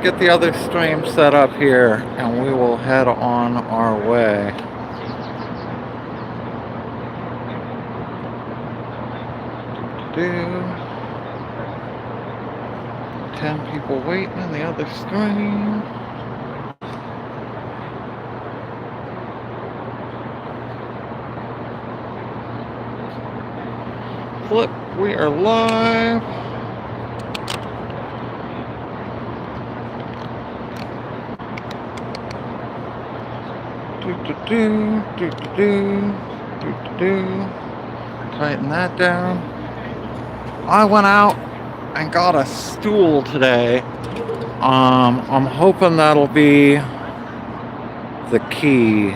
get the other stream set up here and we will head on our way. Do 10 people waiting in the other stream. Flip, we are live. Tighten that down. I went out and got a stool today. I'm hoping that'll be the key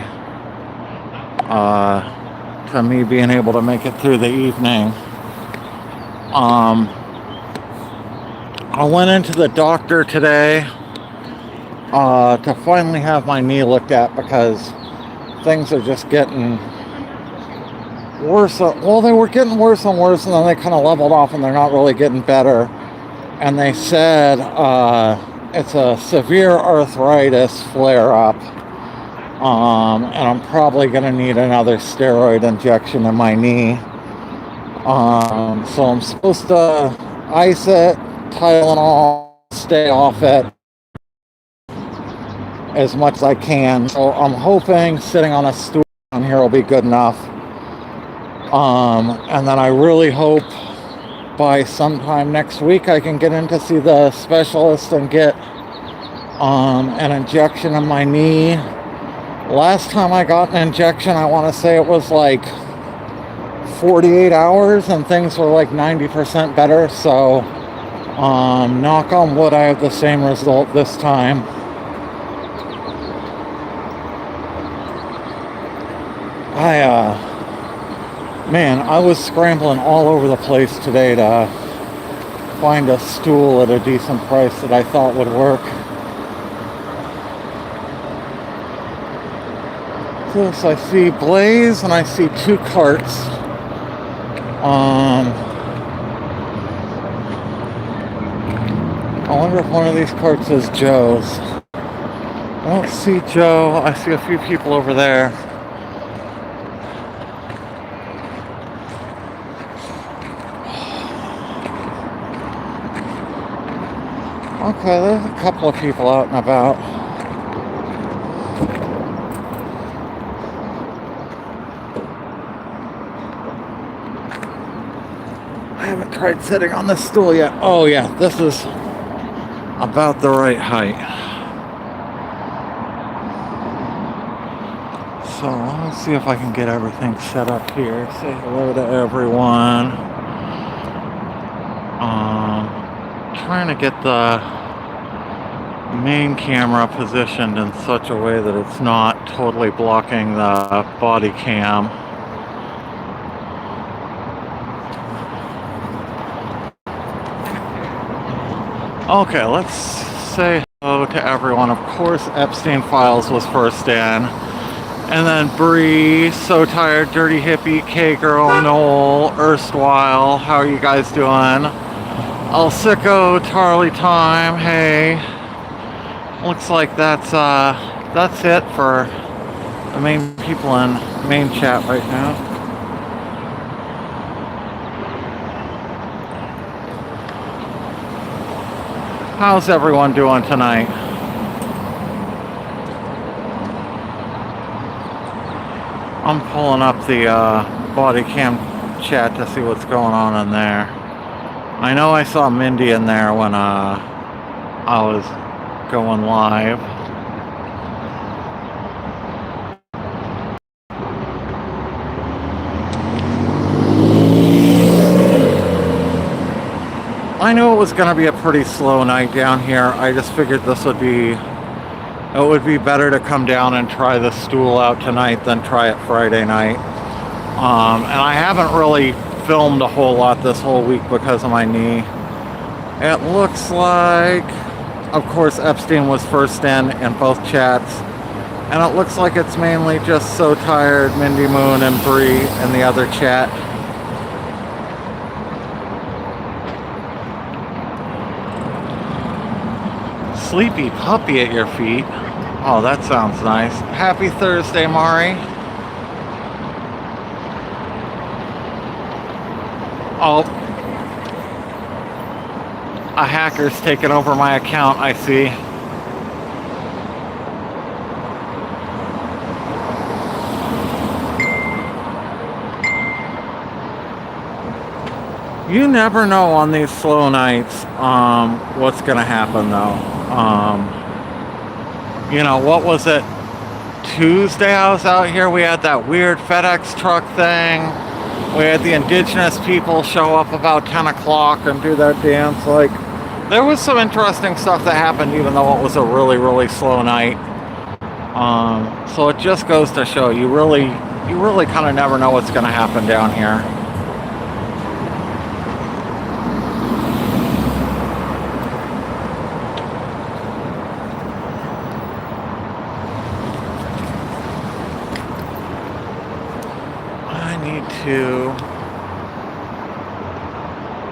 to me being able to make it through the evening. I went into the doctor today to finally have my knee looked at because things are just getting worse. Well, they were getting worse and worse, and then they kind of leveled off and they're not really getting better. And they said it's a severe arthritis flare-up, and I'm probably going to need another steroid injection in my knee. So I'm supposed to ice it, Tylenol, stay off it as much as I can. So I'm hoping sitting on a stool on here will be good enough. And then I really hope by sometime next week I can get in to see the specialist and get an injection in my knee. Last time I got an injection, I want to say it was like 48 hours and things were like 90% better. So knock on wood, I have the same result this time. Man, I was scrambling all over the place today to find a stool at a decent price that I thought would work. So I see Blaze and I see 2 carts. I wonder if one of these carts is Joe's. I don't see Joe. I see a few people over there. Okay, there's a couple of people out and about. I haven't tried sitting on this stool yet. Oh yeah, this is about the right height. So let's see if I can get everything set up here. Say hello to everyone. Trying to get the main camera positioned in such a way that it's not totally blocking the body cam. Okay, let's say hello to everyone. Of course, Epstein Files was first in. And then Bree, So Tired, Dirty Hippie, K-Girl, Noel, Erstwhile. How are you guys doing? El Sicko, Tarly Time, hey. Looks like that's it for the main people in main chat right now. How's everyone doing tonight? I'm pulling up the body cam chat to see what's going on in there. I know I saw Mindy in there when I was going live. I knew it was going to be a pretty slow night down here. I just figured it would be better to come down and try the stool out tonight than try it Friday night. And I haven't really filmed a whole lot this whole week because of my knee. It looks like, of course, Epstein was first in both chats. And it looks like it's mainly just So Tired, Mindy Moon, and Bree in the other chat. sleepy puppy at your feet. Oh, that sounds nice. Happy Thursday, Mari. Oh, a hacker's taken over my account, I see. You never know on these slow nights what's going to happen, though. What was it? Tuesday I was out here. We had that weird FedEx truck thing. We had the indigenous people show up about 10 o'clock and do that dance. Like, there was some interesting stuff that happened, even though it was a really, really slow night. So it just goes to show you really kind of never know what's going to happen down here.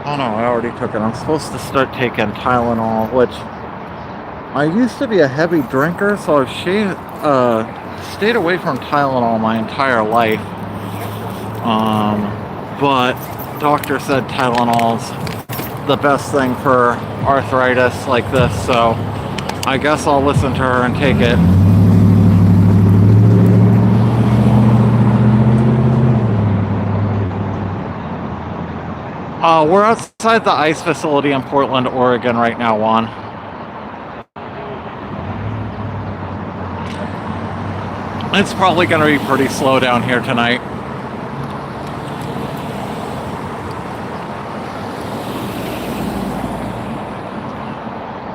Oh no, I already took it. I'm supposed to start taking Tylenol, which I used to be a heavy drinker, so I've stayed away from Tylenol my entire life. But doctor said Tylenol's the best thing for arthritis like this, so I guess I'll listen to her and take it. We're outside the I.C.E facility in Portland, Oregon right now, Juan. It's probably going to be pretty slow down here tonight.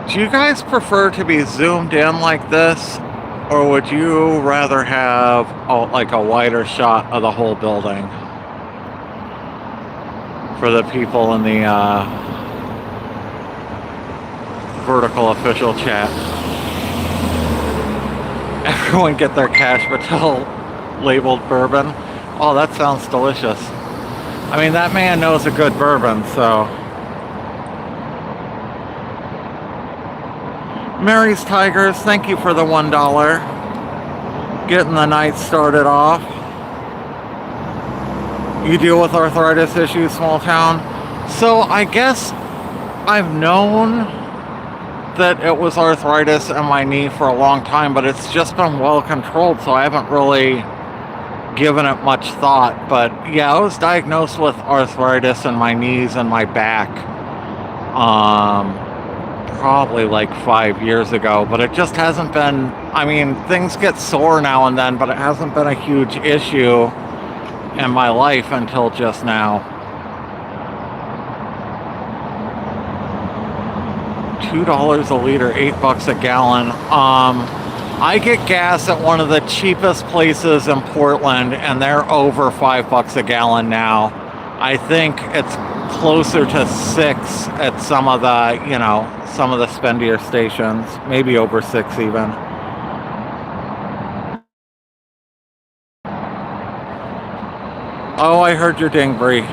Do you guys prefer to be zoomed in like this, or would you rather have like a wider shot of the whole building? For the people in the vertical official chat. Everyone get their cash patel labeled bourbon. Oh, that sounds delicious. I mean, that man knows a good bourbon, so. Mary's Tigers, thank you for the $1. Getting the night started off. You deal with arthritis issues, small town? So I guess I've known that it was arthritis in my knee for a long time, but it's just been well controlled, so I haven't really given it much thought. But yeah, I was diagnosed with arthritis in my knees and my back probably like 5 years ago, but it just hasn't been, I mean, things get sore now and then, but it hasn't been a huge issue in my life until just now. $2 a liter, $8 a gallon. I get gas at one of the cheapest places in Portland, and they're over $5 a gallon now. I think it's closer to $6 at some of the, some of the spendier stations, maybe over $6 even. Oh, I heard your ding, Bree.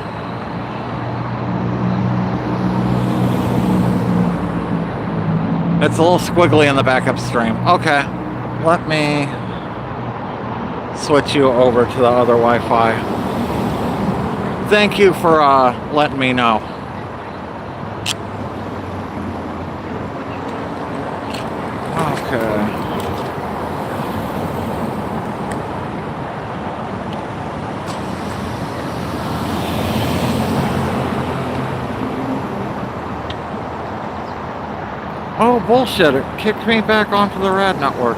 It's a little squiggly in the backup stream. Okay, let me switch you over to the other Wi-Fi. Thank you for letting me know. Okay. Oh, bullshit. It kicked me back onto the Rad Network.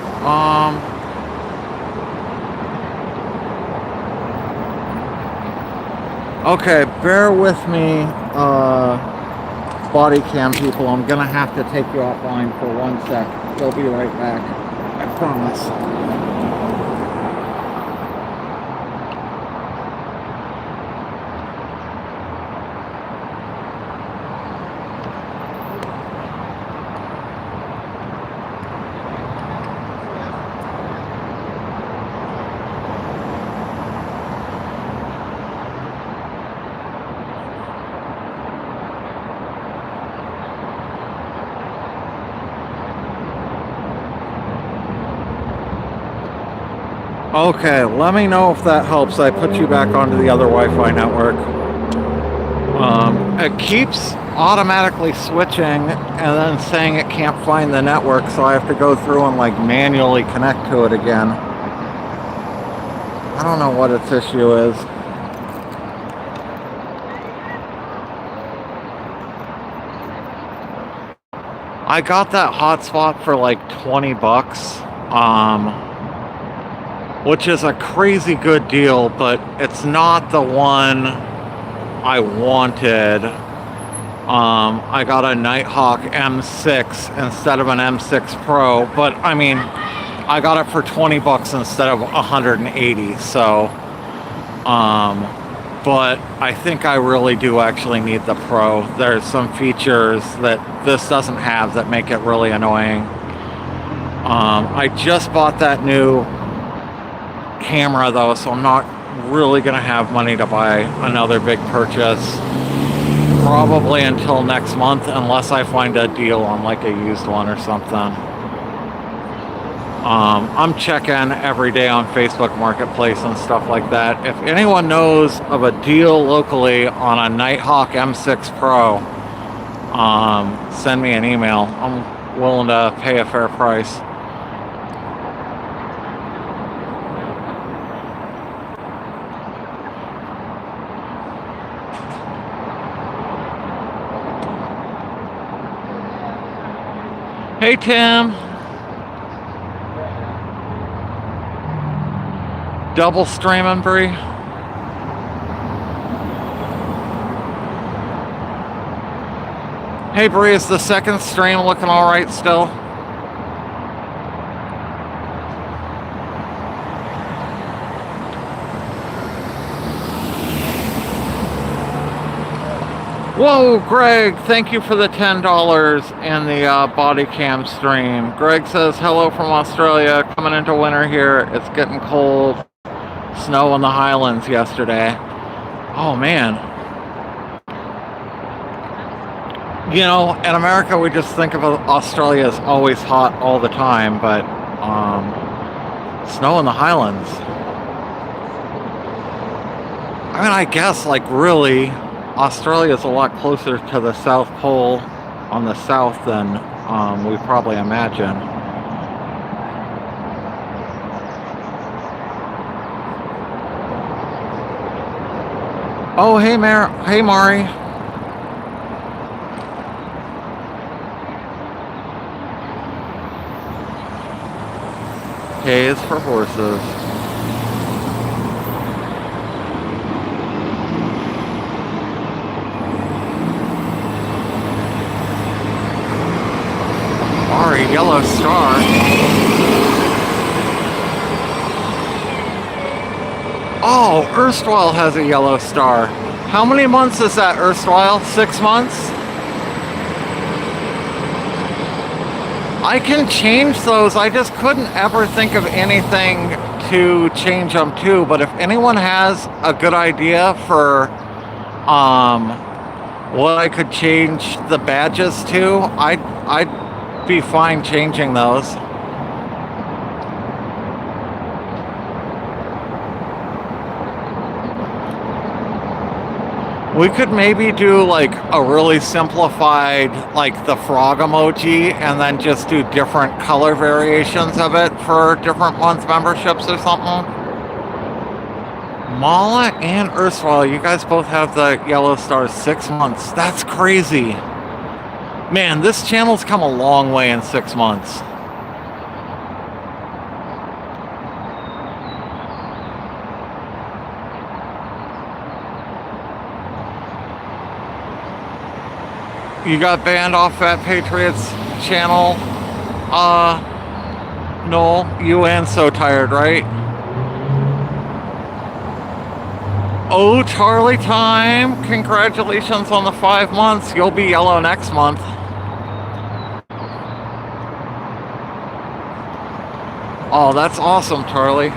Okay, bear with me, body cam people. I'm gonna have to take you offline for 1 sec. They'll be right back. I promise. Okay, let me know if that helps. I put you back onto the other Wi-Fi network. It keeps automatically switching and then saying it can't find the network, so I have to go through and like manually connect to it again. I don't know what its issue is. I got that hotspot for like 20 bucks, which is a crazy good deal, but it's not the one I wanted. I got a Nighthawk M6 instead of an M6 Pro, but I mean, I got it for 20 bucks instead of 180, so, but I think I really do actually need the Pro. There's some features that this doesn't have that make it really annoying. I just bought that new camera though, so I'm not really gonna have money to buy another big purchase probably until next month, unless I find a deal on like a used one or something. I'm checking every day on Facebook Marketplace and stuff like that. If anyone knows of a deal locally on a Nighthawk M6 Pro, send me an email. I'm willing to pay a fair price. Hey Tim. Double streaming, Bree. Hey Bree, is the second stream looking alright still? Whoa, Greg, thank you for the $10 and the body cam stream. Greg says, hello from Australia, coming into winter here. It's getting cold. Snow in the Highlands yesterday. Oh, man. You know, in America, we just think of Australia as always hot all the time, but snow in the Highlands. I mean, I guess, like, really, Australia is a lot closer to the South Pole on the south than we probably imagine. Oh, hey, hey, Mari. K is for horses. Mari, yellow star. Oh, Erstwhile has a yellow star. How many months is that, Erstwhile? 6 months? I can change those. I just couldn't ever think of anything to change them to. But if anyone has a good idea for what I could change the badges to, I'd be fine changing those. We could maybe do like a really simplified, like the frog emoji, and then just do different color variations of it for different month memberships or something. Mala and Erstwhile, you guys both have the yellow stars. 6 months. That's crazy. Man, this channel's come a long way in 6 months. You got banned off Fat Patriots channel, Noel. You and So Tired, right? Oh, Charlie time. Congratulations on the 5 months. You'll be yellow next month. Oh, that's awesome, Charlie.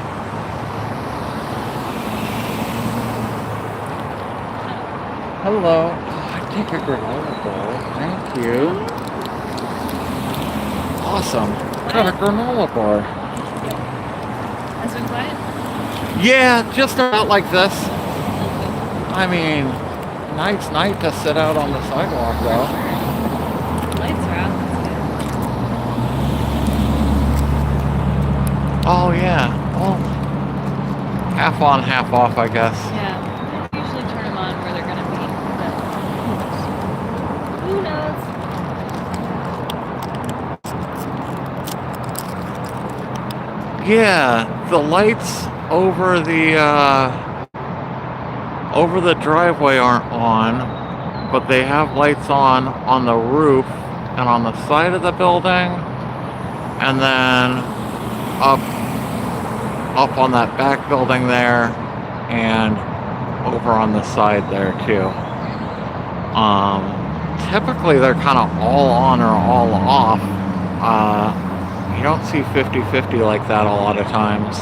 Hello. Oh, take a granola bar. Thank you. Awesome. Got a granola bar. been quiet? Yeah, just about like this. I mean, nice night to sit out on the sidewalk, though. Lights are out. Oh, yeah. Well, half on, half off, I guess. Yeah. I usually turn them on where they're going to be, but who knows? Yeah, the lights over the driveway aren't on, but they have lights on the roof and on the side of the building, and then up on that back building there, and over on the side there too. Typically they're kind of all on or all off. You don't see 50-50 like that a lot of times.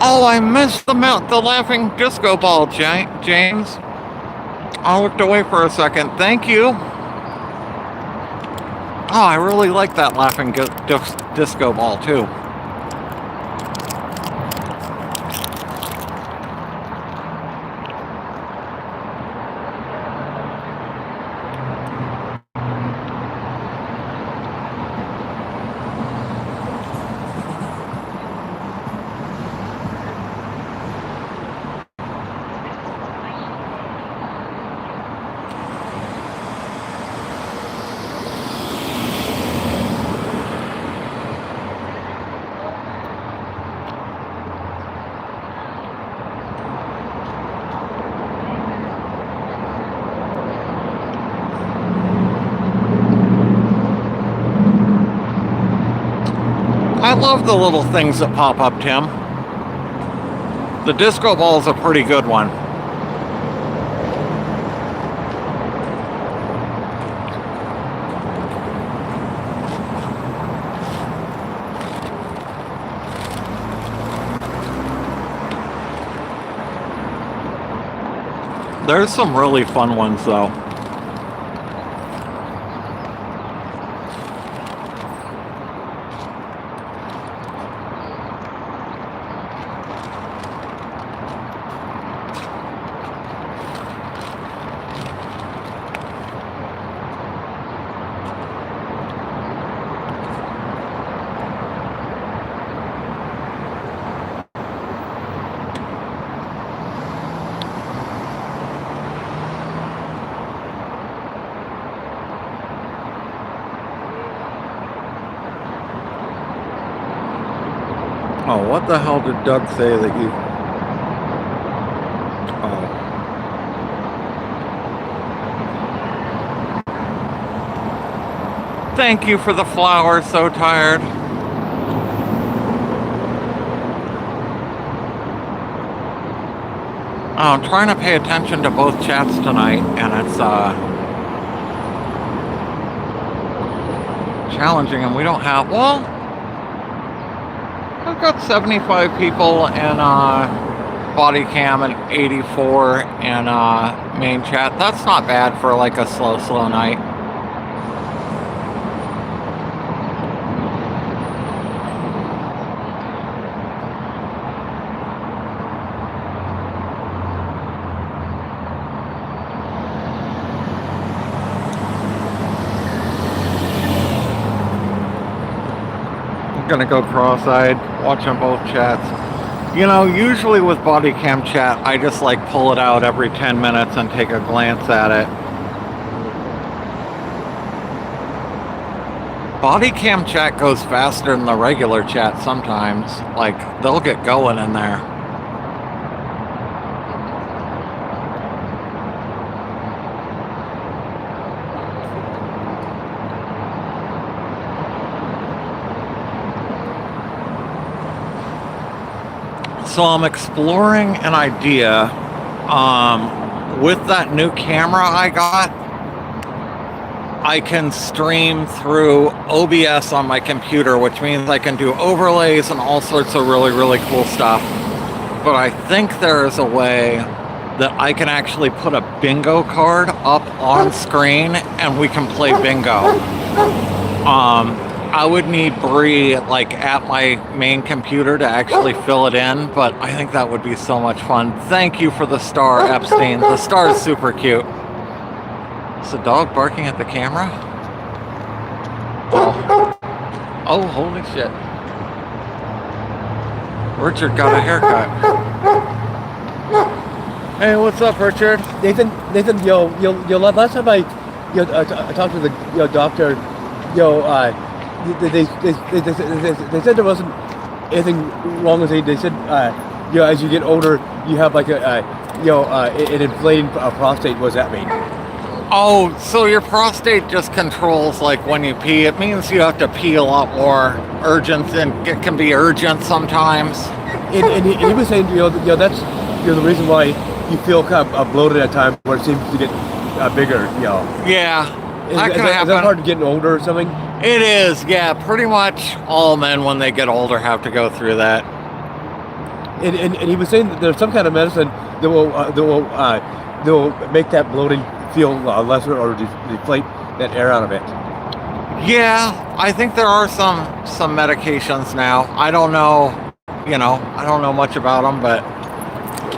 Oh, I missed the laughing disco ball, James. I looked away for a second. Thank you. Oh, I really like that laughing disco ball, too. I love the little things that pop up, Tim. The disco ball is a pretty good one. There's some really fun ones, though. Oh, what the hell did Doug say that you... Oh. Thank you for the flowers, so tired. Oh, I'm trying to pay attention to both chats tonight, and it's challenging, and we don't have... Well... I've got 75 people in body cam and 84 in main chat. That's not bad for like a slow night. Gonna go cross-eyed, watching both chats. You know, usually with body cam chat, I just like pull it out every 10 minutes and take a glance at it. Body cam chat goes faster than the regular chat sometimes. Like, they'll get going in there. So I'm exploring an idea. With that new camera I got, I can stream through OBS on my computer, which means I can do overlays and all sorts of really, really cool stuff. But I think there is a way that I can actually put a bingo card up on screen and we can play bingo. I would need Bree like at my main computer to actually fill it in, but I think that would be so much fun. Thank you for the star, Epstein. The star is super cute. Is the dog barking at the camera? Oh, holy shit. Richard got a haircut. Hey, what's up, Richard? Nathan, last time I talked to the doctor, they said there wasn't anything wrong with it. They said, as you get older, you have like an inflating prostate. What does that mean? Oh, so your prostate just controls like when you pee. It means you have to pee a lot more urgent, and it can be urgent sometimes. And he was saying, that's the reason why you feel kind of bloated at times, where it seems to get bigger. Yeah, that can happen. Is that part of getting older or something? It is. Yeah, pretty much all men when they get older have to go through that. And he was saying that there's some kind of medicine that will make that bloating feel lesser or deflate that air out of it. Yeah, I think there are some medications now. I don't know, I don't know much about them, but...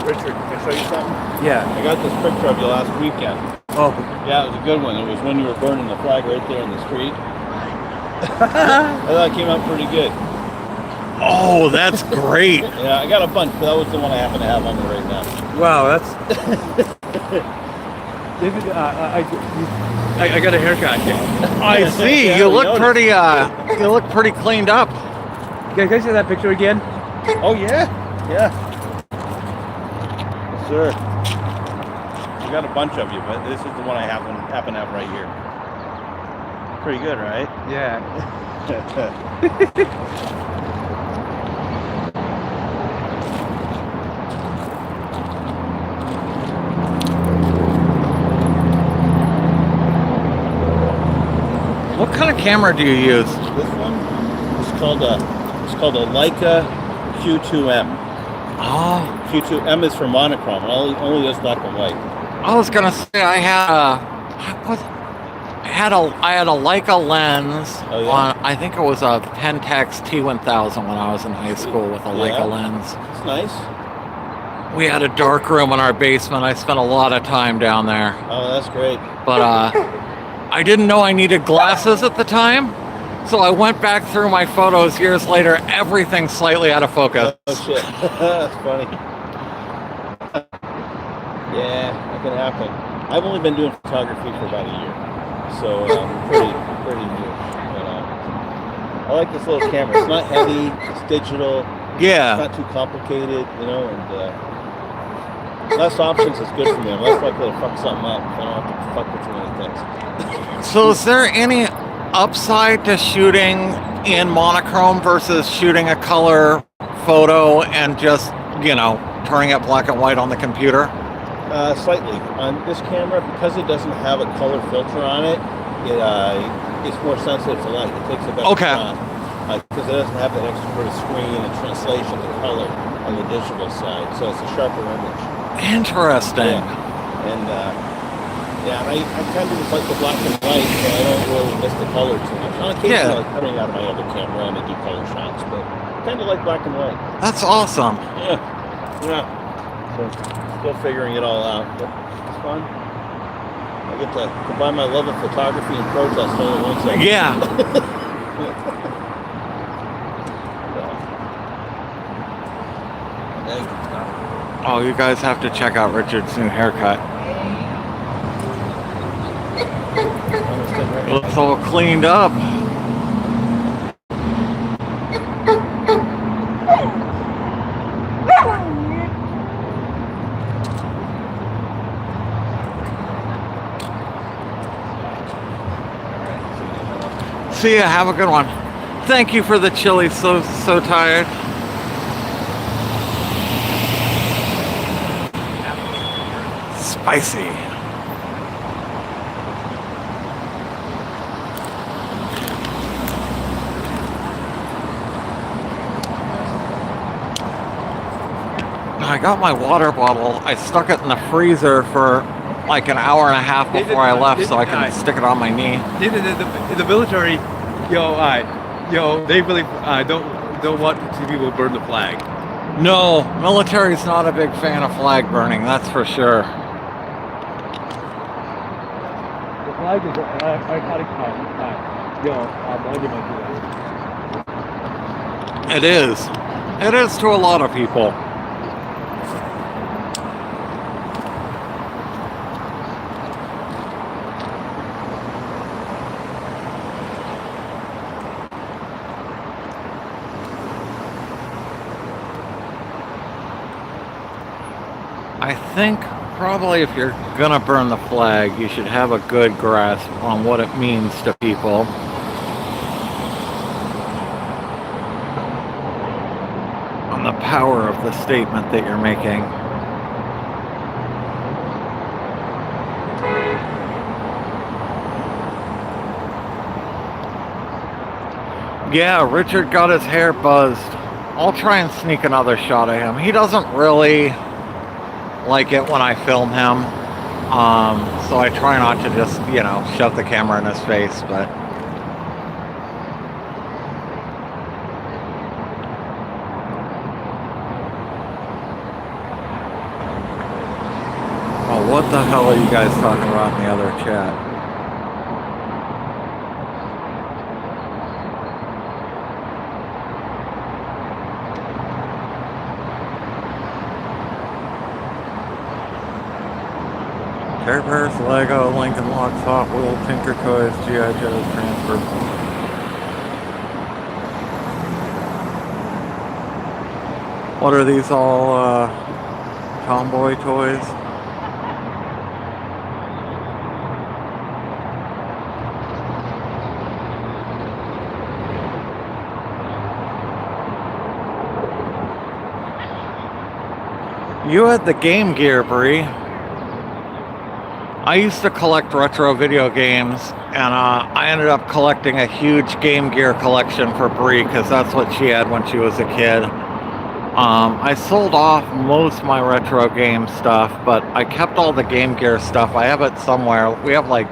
Richard, can I show you something? Yeah. I got this picture of you last weekend. Oh. Yeah, it was a good one. It was when you were burning the flag right there in the street. I thought it came out pretty good. Oh, that's great. Yeah, I got a bunch, but that was the one I happen to have on me right now. Wow, that's... David, I got a haircut. I see. Yeah, you look pretty. You look pretty cleaned up. Can I see that picture again? Oh yeah, yeah. Yes, sir. I got a bunch of you, but this is the one I happen to have right here. Pretty good, right? Yeah. What kind of camera do you use? This one is called a Leica Q2M. Oh, Q2M is for monochrome. It only does black and white. I was gonna say I had a Leica lens on. I think it was a Pentax T1000 when I was in high school with a Leica lens. It's nice. We had a dark room in our basement. I spent a lot of time down there. Oh, that's great. But I didn't know I needed glasses at the time, so I went back through my photos years later. Everything's slightly out of focus. Oh shit, that's funny. Yeah, that can happen. I've only been doing photography for about a year, so pretty new. But I like this little camera. It's not heavy. It's digital. Yeah. It's not too complicated, and less options is good for me. I'm less likely to fuck something up if I don't have to fuck with too many things. So is there any upside to shooting in monochrome versus shooting a color photo and just, turning it black and white on the computer? Slightly. On this camera, because it doesn't have a color filter on it, it's more sensitive to light. It takes a better shot. Because it doesn't have that extra sort of screen and translation to color on the digital side. So it's a sharper image. Interesting. Yeah. And I kind of just like the black and white, so I don't really miss the color too much. On occasion, I'm coming out of my other camera and I do color shots, but I kind of like black and white. That's awesome. Yeah. So still figuring it all out, but it's fun. I get to combine my love of photography and protest all at once. Yeah. Oh, you guys have to check out Richard's new haircut. Looks all cleaned up. See ya. Have a good one. Thank you for the chili. So tired. I.C.E. I got my water bottle. I stuck it in the freezer for like an hour and a half before I left, so I can stick it on my knee. The military, they really don't want to see people burn the flag. No, military's not a big fan of flag burning, that's for sure. The flag is an iconic monument. It is. It is to a lot of people. I think probably if you're gonna burn the flag, you should have a good grasp on what it means to people. On the power of the statement that you're making. Yeah, Richard got his hair buzzed. I'll try and sneak another shot of him. He doesn't really like it when I film him, so I try not to just, shove the camera in his face, but oh, what the hell are you guys talking about in the other chat? Care Bears, Lego, Lincoln Logs, Hot Wheel, Tinker Toys, G.I. Joe's, Transfer. What are these all, tomboy toys? You had the Game Gear, Bree. I used to collect retro video games, and I ended up collecting a huge Game Gear collection for Bree because that's what she had when she was a kid. I sold off most of my retro game stuff, but I kept all the Game Gear stuff. I have it somewhere. We have like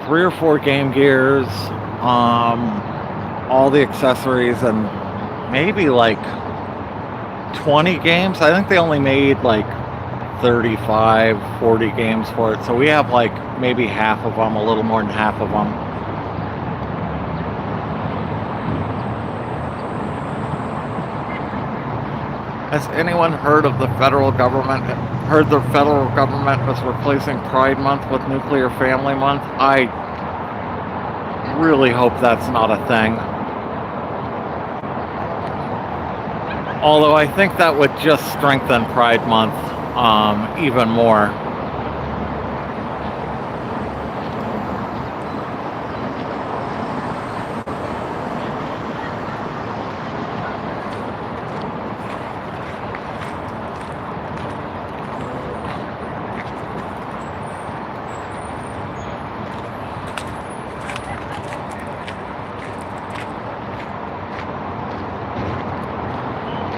3 or 4 Game Gears, all the accessories, and maybe like 20 games. I think they only made like 35, 40 games for it. So we have like maybe half of them, a little more than half of them. Has anyone heard of the federal government? Heard the federal government was replacing Pride Month with Nuclear Family Month? I really hope that's not a thing. Although I think that would just strengthen Pride Month even more.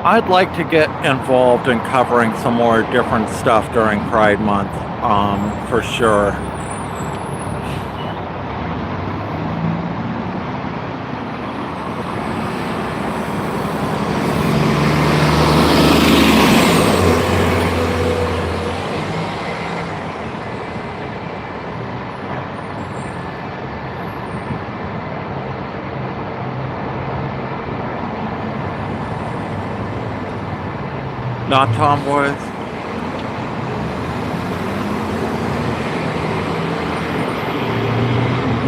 I'd like to get involved in covering some more different stuff during Pride Month, for sure. Not tomboys.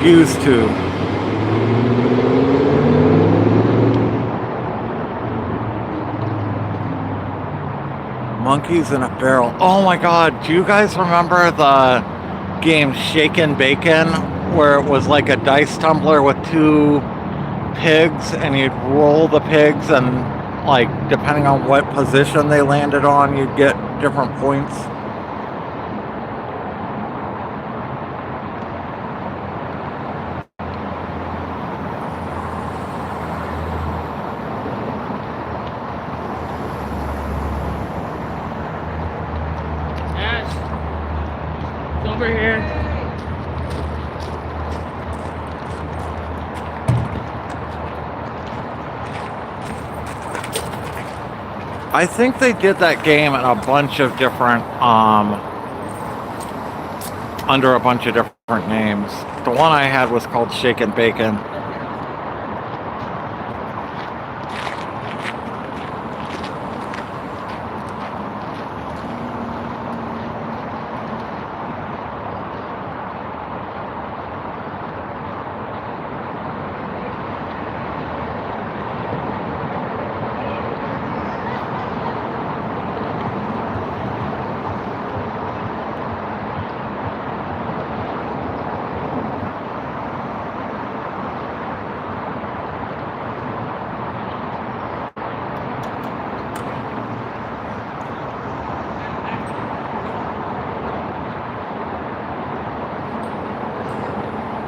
Used to. Monkeys in a Barrel. Oh my god, do you guys remember the game Shaken Bacon, where it was like a dice tumbler with 2 pigs and you'd roll the pigs, and like depending on what position they landed on, you'd get different points? I think they did that game in a bunch of different, under a bunch of different names. The one I had was called Shake and Bacon.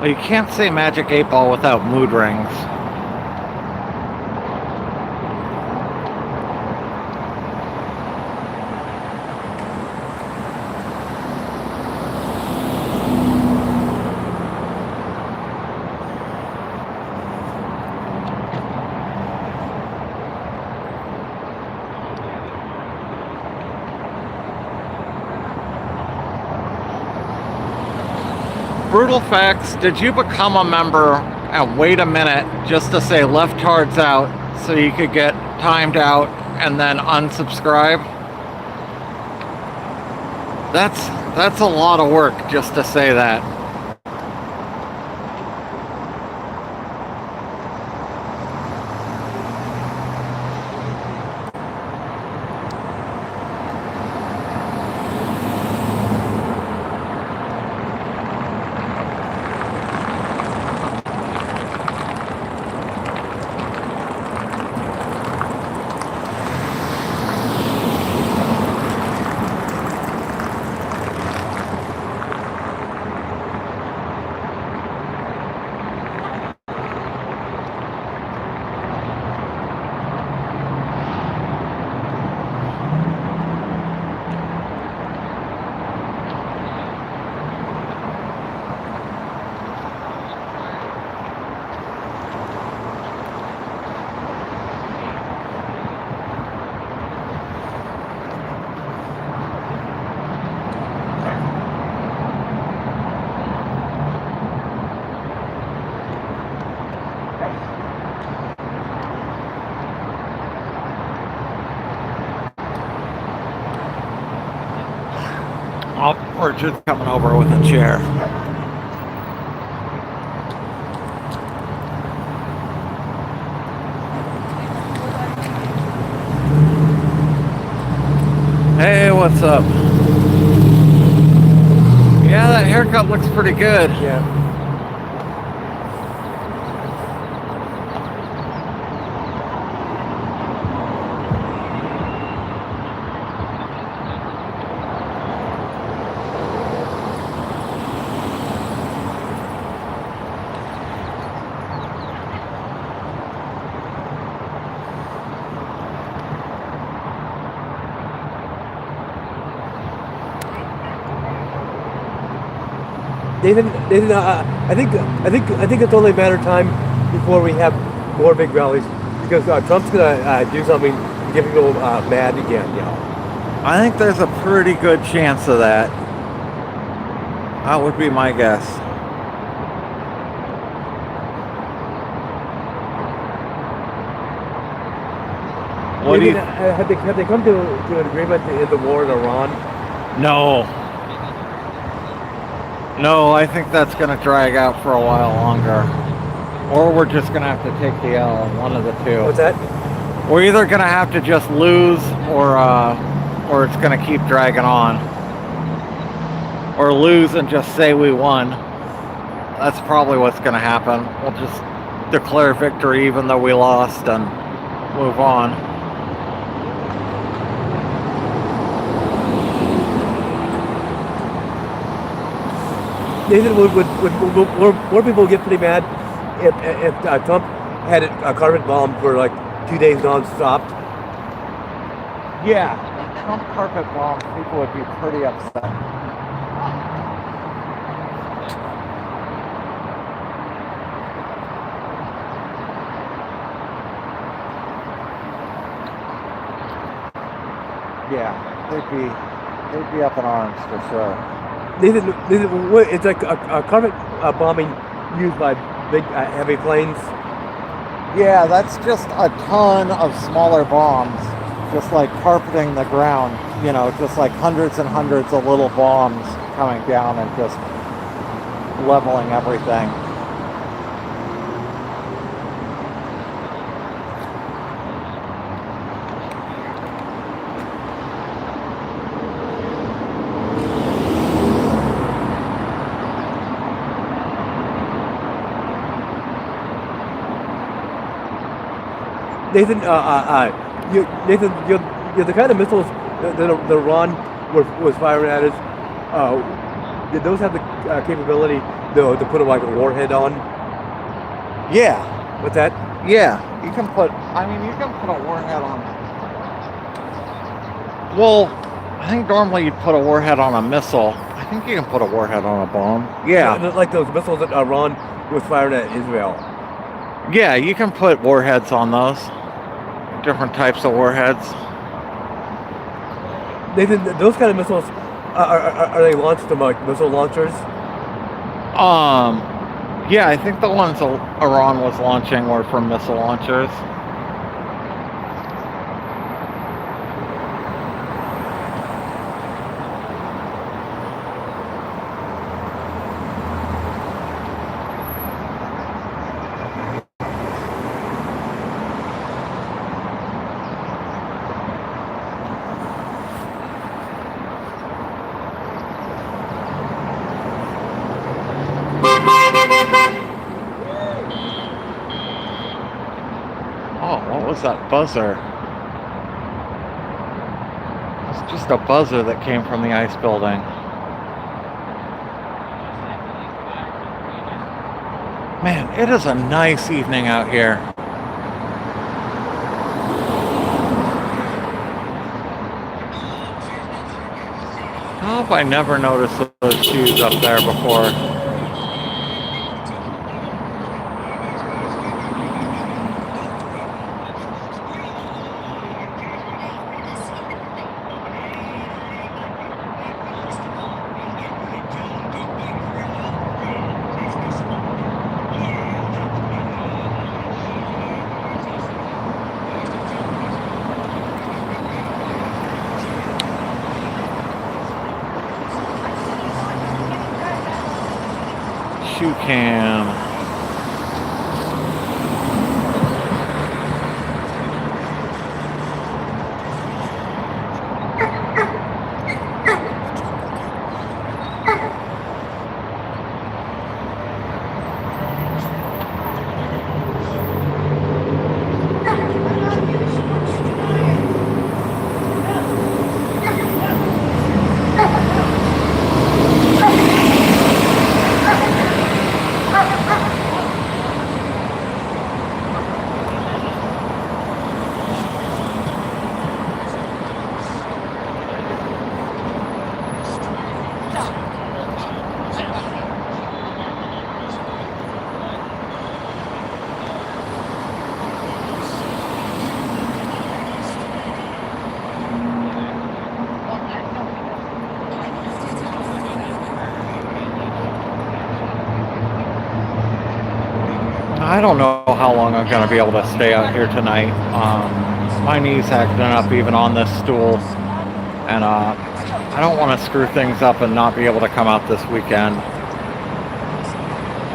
Well, you can't say Magic 8 Ball without mood rings. Brutal Facts, did you become a member and wait a minute just to say left hard's out so you could get timed out and then unsubscribe? That's a lot of work just to say that. Oh, we're just coming over with a chair. Hey, what's up? Yeah, that haircut looks pretty good. Yeah. Nathan, I think it's only a matter of time before we have more big rallies because Trump's gonna do something to get people mad again. You know. I think there's a pretty good chance of that. That would be my guess. What do you? Have they come to an agreement to end the war in Iran? No. No, I think that's going to drag out for a while longer. Or we're just going to have to take the L, one of the two. What's that? We're either going to have to just lose or it's going to keep dragging on. Or lose and just say we won. That's probably what's going to happen. We'll just declare victory even though we lost and move on. Nathan, would more people get pretty mad if Trump had a carbon bomb for like 2 days non-stop? Yeah, Trump carpet bomb, people would be pretty upset. Yeah, they'd be up in arms for sure. It's like a carpet bombing used by big heavy planes. Yeah, that's just a ton of smaller bombs, just like carpeting the ground, you know, just like hundreds and hundreds of little bombs coming down and just leveling everything. Nathan, Nathan, you're the kind of missiles that Iran was firing at us. Did those have the capability to put like a warhead on? Yeah. What's that? Yeah, you can put a warhead on. Well, I think normally you'd put a warhead on a missile. I think you can put a warhead on a bomb. Yeah. Like those missiles that Iran was firing at Israel. Yeah, you can put warheads on those. Different types of warheads. Nathan, those kind of missiles, are they launched from like missile launchers? Yeah, I think the ones Iran was launching were from missile launchers. What was that buzzer? It's just a buzzer that came from the ice building. Man, it is a nice evening out here. How have I never noticed those shoes up there before? Shoe cam. I don't know how long I'm going to be able to stay out here tonight. My knee's acting up even on this stool. And I don't want to screw things up and not be able to come out this weekend.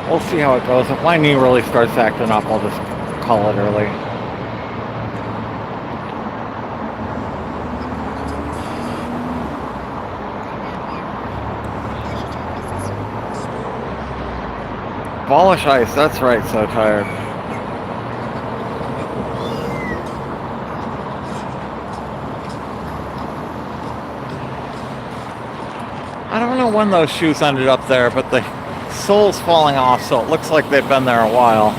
We'll see how it goes. If my knee really starts acting up, I'll just call it early. Polish ice, that's right, so tired. I don't know when those shoes ended up there, but the sole's falling off, so it looks like they've been there a while.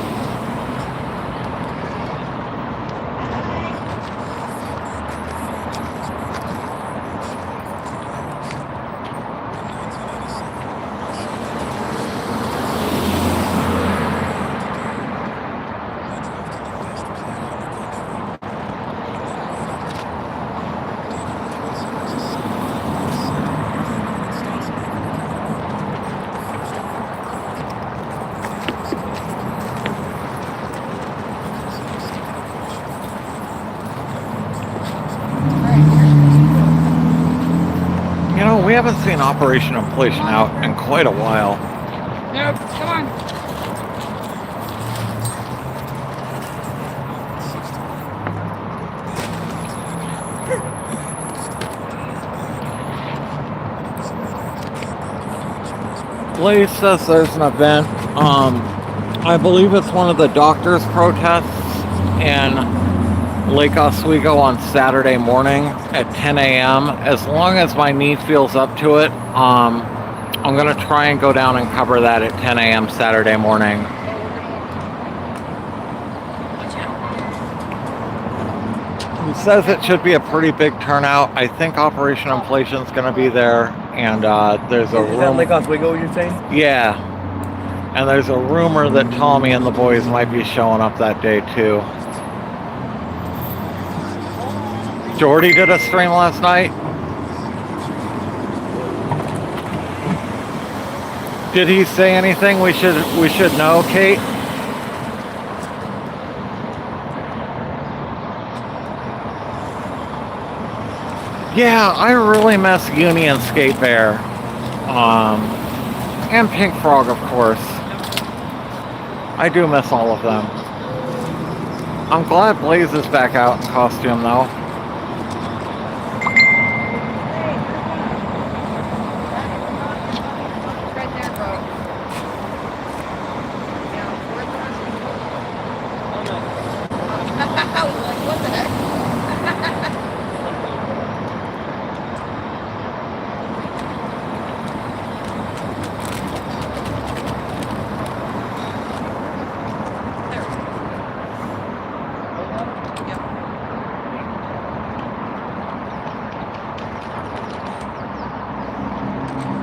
haven't seen Operation Inflation out in quite a while. Nope, come on. Blaze says there's an event. I believe it's one of the doctors' protests in Lake Oswego on Saturday morning at 10 a.m. As long as my knee feels up to it, I'm going to try and go down and cover that at 10 a.m. Saturday morning. He says it should be a pretty big turnout. I think Operation Inflation is going to be there, and there's a Is that room. Lake Oswego you're saying? Yeah, and there's a rumor that Tommy and the boys might be showing up that day too. Jordy did a stream last night. Did he say anything we should know, Kate? Yeah, I really miss Uni and Skate Bear. And Pink Frog, of course. I do miss all of them. I'm glad Blaze is back out in costume, though. Right there, bro. Yeah, like, what the heck?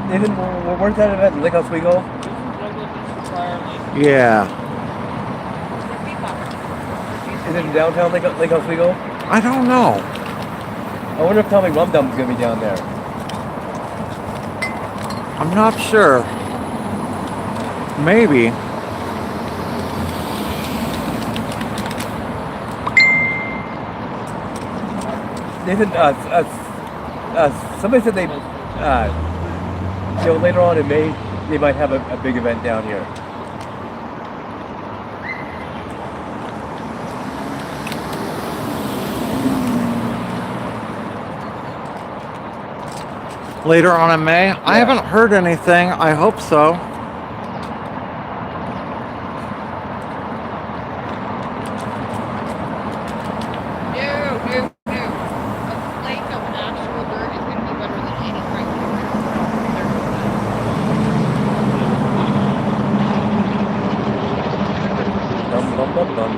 Nathan, where's that event in Lake Oswego? Yeah. Is it in downtown Lake Oswego? I don't know. I wonder if Tommy Rum Dum's gonna be down there. I'm not sure. Maybe. Nathan, somebody said they, later on in May, they might have a big event down here. Later on in May? Yeah. I haven't heard anything. I hope so. No. A lake of actual dirt is going to be better than any right Dum.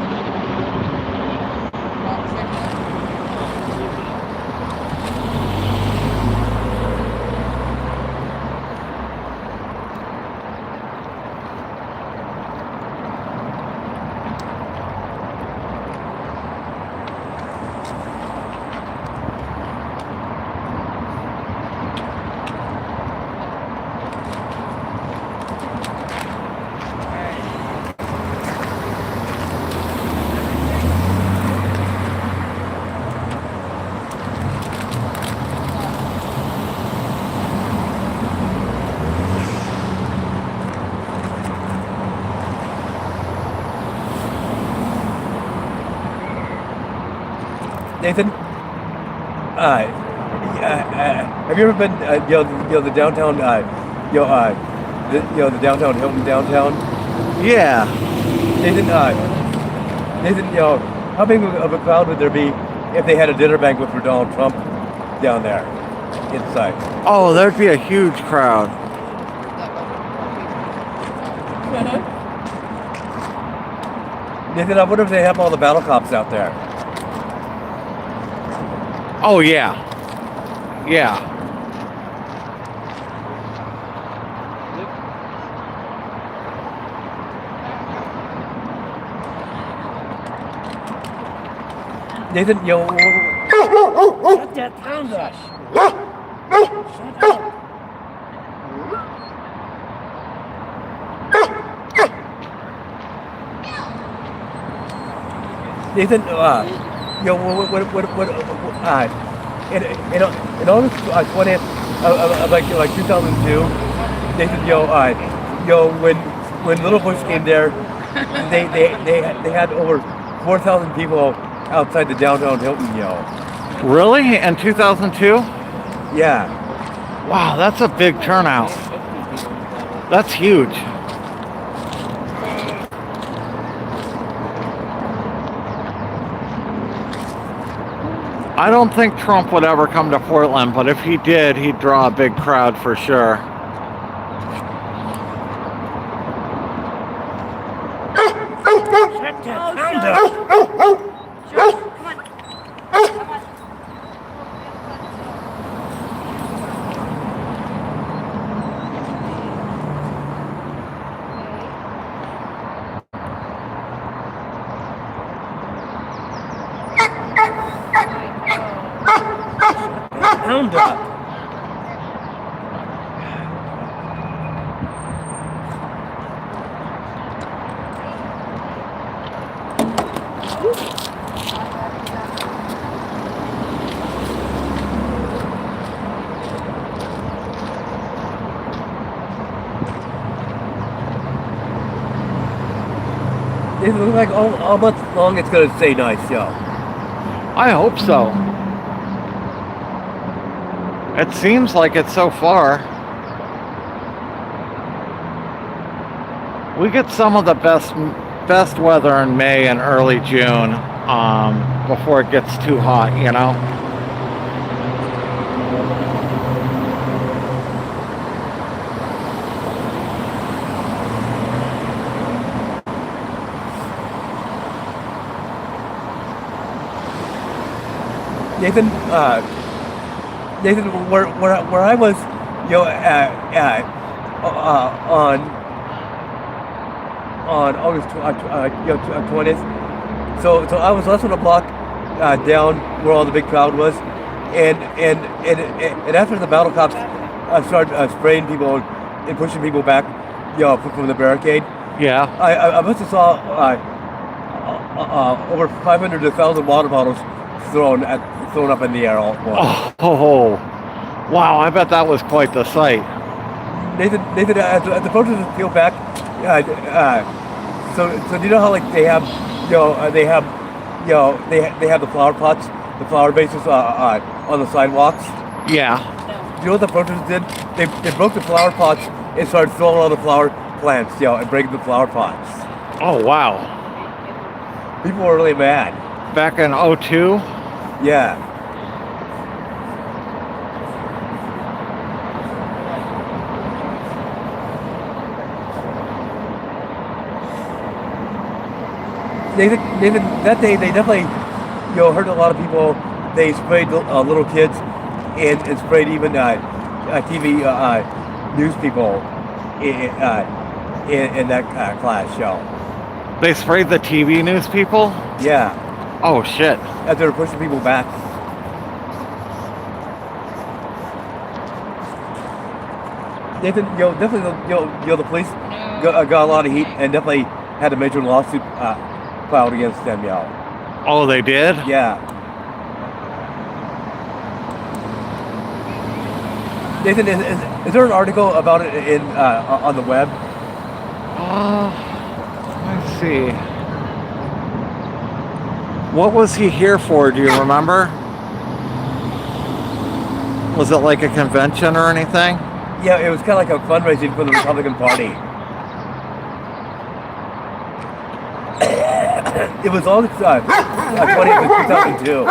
Nathan, have you ever been, the downtown, the downtown Hilton downtown? Yeah. Nathan, how big of a crowd would there be if they had a dinner banquet for Donald Trump down there inside? Oh, there'd be a huge crowd. Nathan, I wonder if they have all the battle cops out there. Oh, yeah. Yeah. Nathan, shut that pound rush. Shut up. Nathan, in August 20th of like 2002, they said, when Little Bush came there, they had over 4,000 people outside the downtown Hilton, Really? In 2002? Yeah. Wow, that's a big turnout. That's huge. I don't think Trump would ever come to Portland, but if he did, he'd draw a big crowd for sure. Hound up. It looks like how much long it's gonna stay nice, I hope so. It seems like it so far. We get some of the best weather in May and early June, before it gets too hot, Nathan, where I was, on August 20th. So I was less than a block down where all the big crowd was, and after the battle cops started spraying people and pushing people back, from the barricade. Yeah. I must have saw over 500 to 1,000 water bottles thrown up in the air all at once. Oh, wow! I bet that was quite the sight. Nathan, as the protesters peel back, so do you know how they have, they have the flower pots, the flower vases on the sidewalks? Yeah. Do you know what the protesters did? They broke the flower pots and started throwing all the flower plants, and breaking the flower pots. Oh, wow. People were really mad. Back in 2002? Yeah. Nathan, that day they definitely, hurt a lot of people. They sprayed little kids and sprayed even TV news people in that class. They sprayed the TV news people? Yeah. Oh shit! As they were pushing people back. Nathan, definitely, the police got a lot of heat and definitely had a major lawsuit filed against them, Oh, they did? Yeah. Nathan, is there an article about it in on the web? Let's see. What was he here for? Do you remember? Was it like a convention or anything? Yeah, it was kind of like a fundraising for the Republican Party. It was August 20th of 2002.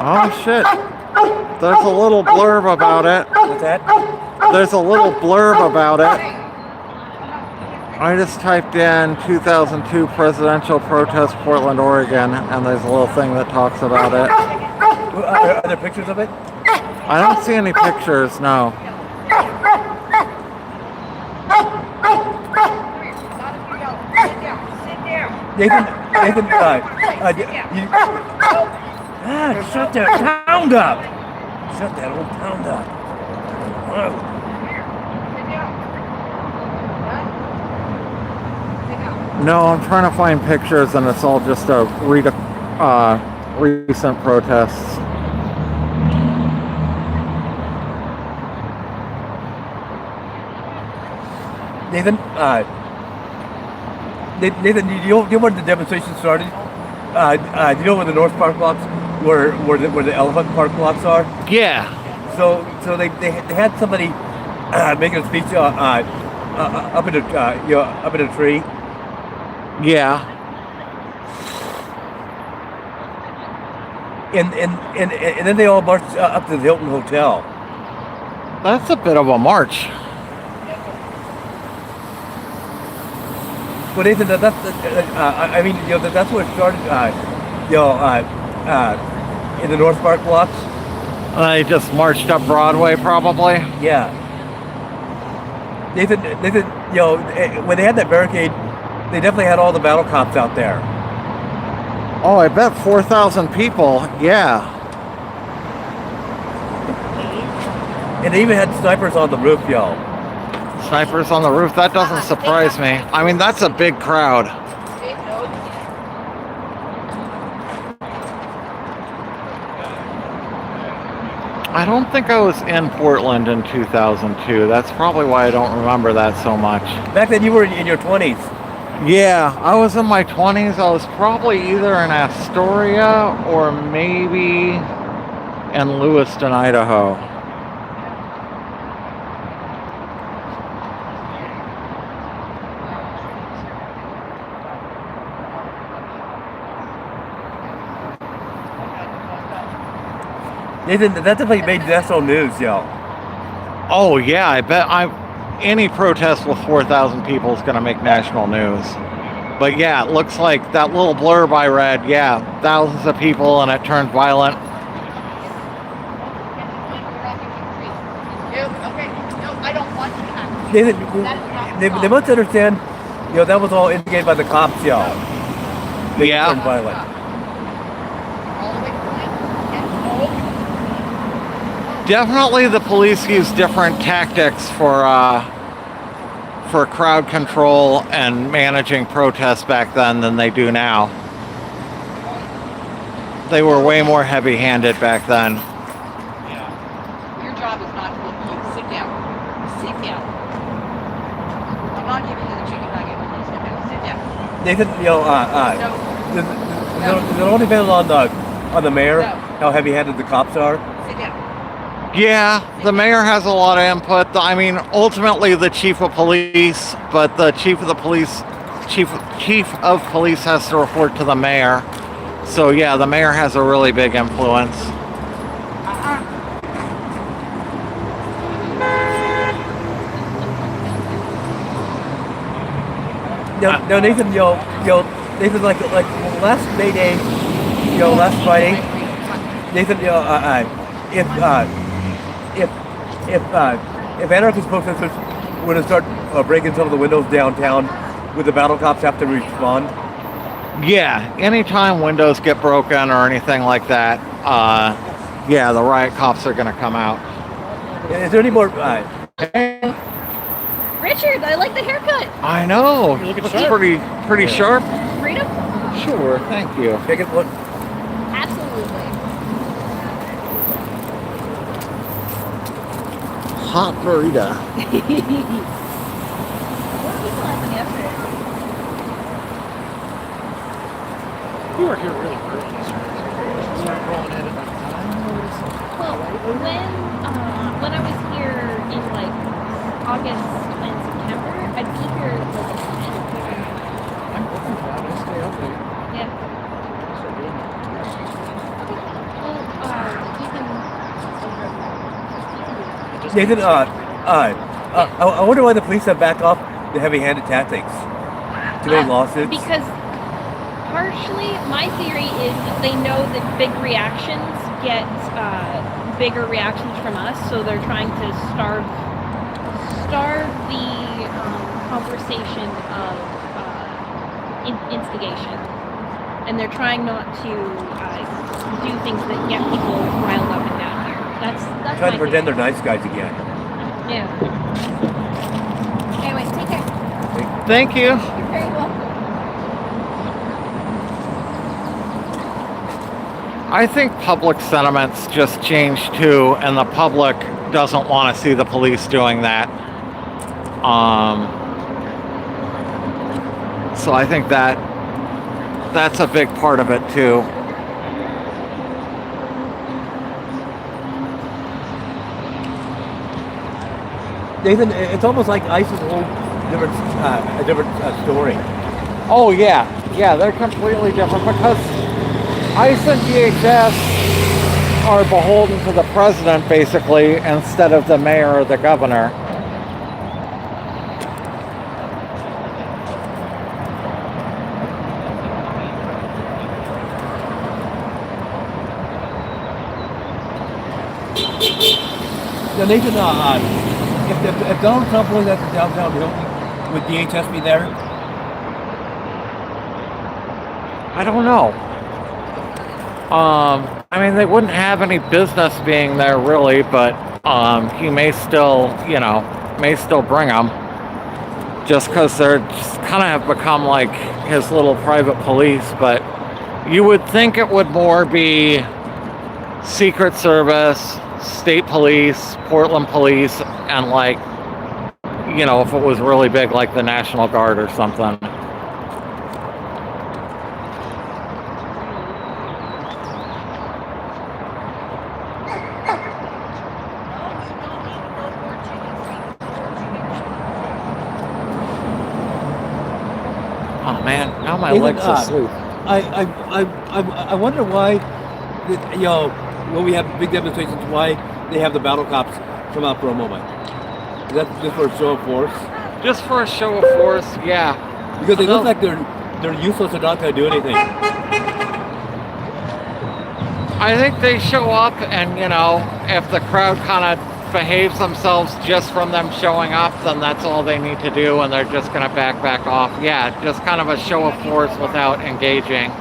Oh shit. There's a little blurb about it. What's that? There's a little blurb about it. I just typed in 2002 presidential protest Portland, Oregon, and there's a little thing that talks about it. Are there pictures of it? I don't see any pictures, no. Nathan, shut that pound up. Shut that old pound up. No, I'm trying to find pictures, and it's all just a recent protests. Nathan, Nathan, do you know where the demonstration started? Do you know where the North Park lots, where the Elephant Park lots are? Yeah. So they had somebody making a speech up in a tree. Yeah. And then they all marched up to the Hilton Hotel. That's a bit of a march. Well, Nathan, that's I mean, that's where it started. In the North Park lots. They just marched up Broadway, probably. Yeah. Nathan, when they had that barricade, they definitely had all the battle cops out there. Oh, I bet 4,000 people. Yeah. And they even had snipers on the roof, yo. Snipers on the roof. That doesn't surprise me. I mean, that's a big crowd. I don't think I was in Portland in 2002. That's probably why I don't remember that so much. Back then you were in your 20s. Yeah, I was in my 20s. I was probably either in Astoria or maybe in Lewiston, Idaho. Nathan, that definitely made national news, yo. Oh yeah, I bet any protest with 4,000 people is going to make national news. But yeah, it looks like that little blurb I read, yeah, thousands of people and it turned violent. Okay, no, I don't want to happen. Nathan, they must understand, that was all indicated by the cops, yo. They turned violent. Definitely the police use different tactics for crowd control and managing protests back then than they do now. They were way more heavy-handed back then. Yeah. Your job is not to look cute. Sit down. Sit down. I'm not giving you the chicken nugget. Sit down. Sit down. Nathan, does it all depend on the mayor, how heavy-handed the cops are? Sit down. Yeah, the mayor has a lot of input. I mean, ultimately the chief of police, but the chief of police has to report to the mayor. So yeah, the mayor has a really big influence. No, Nathan, Nathan, like last May Day, last Friday, Nathan, if anarchist protesters were to start breaking some of the windows downtown, would the battle cops have to respond? Yeah, anytime windows get broken or anything like that, yeah, the riot cops are going to come out. Is there any more? Richard, I like the haircut. I know. Looks pretty sharp. Freedom? Sure, thank you. Take a look. Absolutely. Hot burrito. What are people laughing after? You were here really early yesterday. Start rolling in at that time. Well, when I was here in like August and September, I'd be here like at 10. I'm looking for that. I stay up late. Yeah. Start doing that. Well, you can. Nathan, I wonder why the police have backed off the heavy-handed tactics. Too many lawsuits. Because partially, my theory is that they know that big reactions get bigger reactions from us, so they're trying to starve the conversation of instigation, and they're trying not to do things that get people riled up and down here. That's Trying to my pretend theory. they're nice guys again. Yeah. Anyways, take care. Thank you. You're very welcome. I think public sentiment's just changed too, and the public doesn't want to see the police doing that. So I think that's a big part of it too. Nathan, it's almost like ICE is a whole different story. Oh yeah, they're completely different because ICE and DHS are beholden to the president basically instead of the mayor or the governor. Now, Nathan, if Donald Trump was at the downtown Hilton, would DHS be there? I don't know. I mean, they wouldn't have any business being there really, but he may still, bring them just because they're just kind of have become like his little private police. But you would think it would more be Secret Service, State Police, Portland Police, and like, if it was really big, like the National Guard or something. Oh man, now my legs asleep. I wonder why, when we have big demonstrations, why they have the battle cops come out for a moment. Is that just for a show of force? Just for a show of force, yeah. Because they look like they're useless or not going to do anything. I think they show up and, if the crowd kind of behaves themselves just from them showing up, then that's all they need to do and they're just going to back off. Yeah, just kind of a show of force without engaging.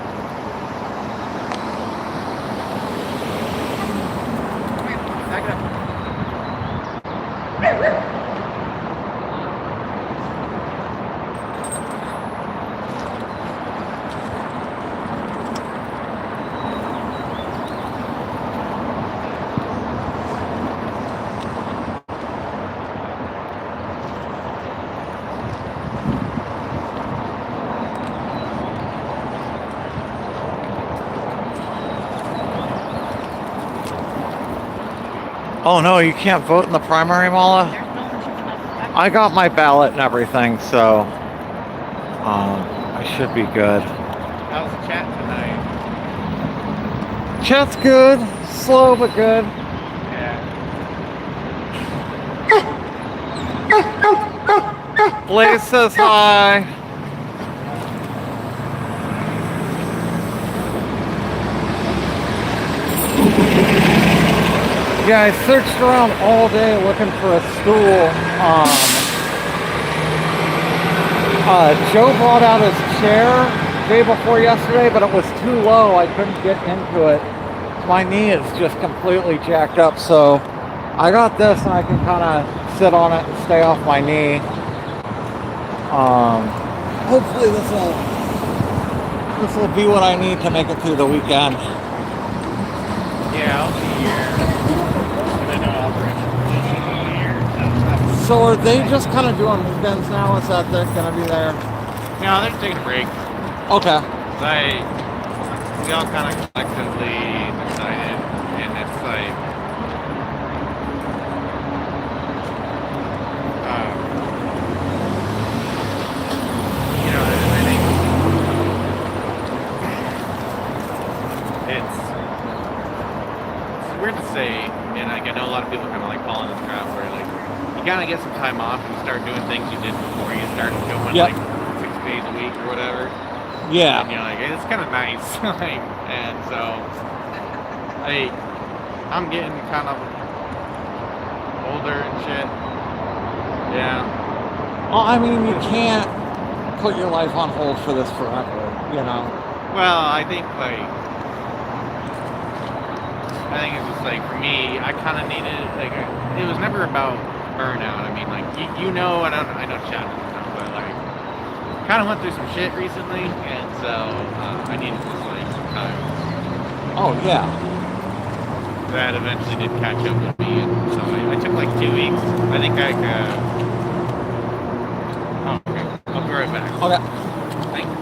Oh no, you can't vote in the primary, Mala? I got my ballot and everything, so I should be good. How's the chat tonight? Chat's good, slow but good. Yeah. Blaze says hi. Yeah, I searched around all day looking for a stool. Joe brought out his chair day before yesterday, but it was too low. I couldn't get into it. My knee is just completely jacked up, so I got this and I can kind of sit on it and stay off my knee. Hopefully this will be what I need to make it through the weekend. Yeah, I'll be here. And I know I'll bring here. So are they just kind of doing weekends now? Is that they're going to be there? No, they're taking a break. Okay. We all kind of collectively decided, and it's like, I think it's weird to say, and like I know a lot of people kind of like fall in this trap where like you kind of get some time off and you start doing things you did before you start going Yep. like 6 days a week or whatever. Yeah. And you're like, it's kind of nice. Like, and so, I'm getting kind of older and shit. Yeah. Well, I mean, you can't put your life on hold for this forever, you know? Well, I think it's just like, for me, I kind of needed, like, it was never about burnout. I mean, like, you know, and I know Chad doesn't know, but, like, kind of went through some shit recently, and so I needed just, like, some time. Oh, yeah. That eventually did catch up with me, and so I took, like, 2 weeks. I think I could... Oh, okay. I'll be right back. Okay. Thank you.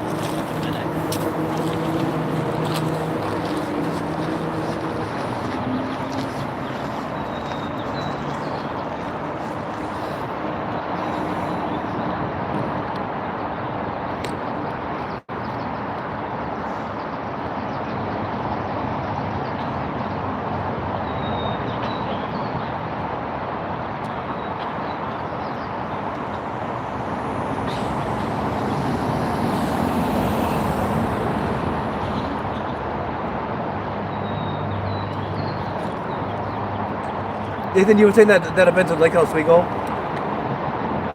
Nathan, you were saying that event's at Lake Oswego?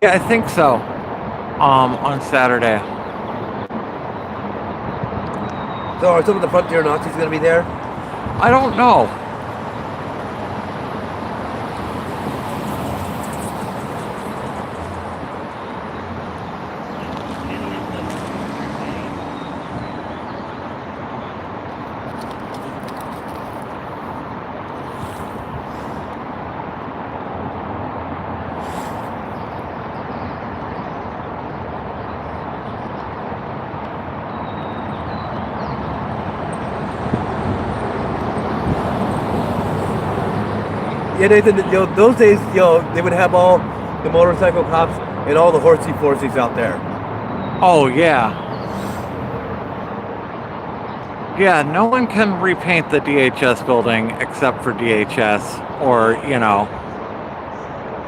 Yeah, I think so. On Saturday. So are some of the Frontier Nazis going to be there? I don't know. Yeah, Nathan, those days, they would have all the motorcycle cops and all the horsey forces out there. Oh, yeah. Yeah, no one can repaint the DHS building except for DHS, or, you know,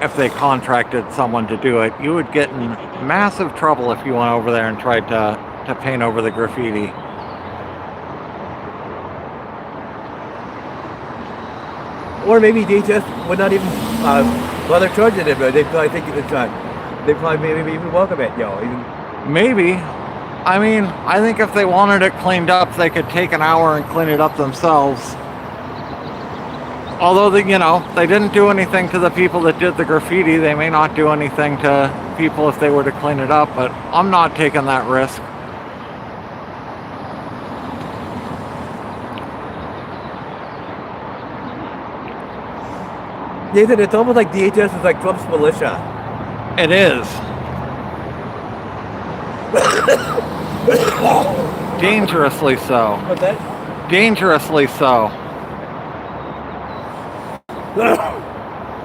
if they contracted someone to do it. You would get in massive trouble if you went over there and tried to paint over the graffiti. Or maybe DHS would not even bother charging it, but they probably think they probably maybe even welcome it, Maybe. I mean, I think if they wanted it cleaned up, they could take an hour and clean it up themselves. Although, they didn't do anything to the people that did the graffiti. They may not do anything to people if they were to clean it up, but I'm not taking that risk. Nathan, it's almost like DHS is like Trump's militia. It is. Dangerously so. What's that? Dangerously so.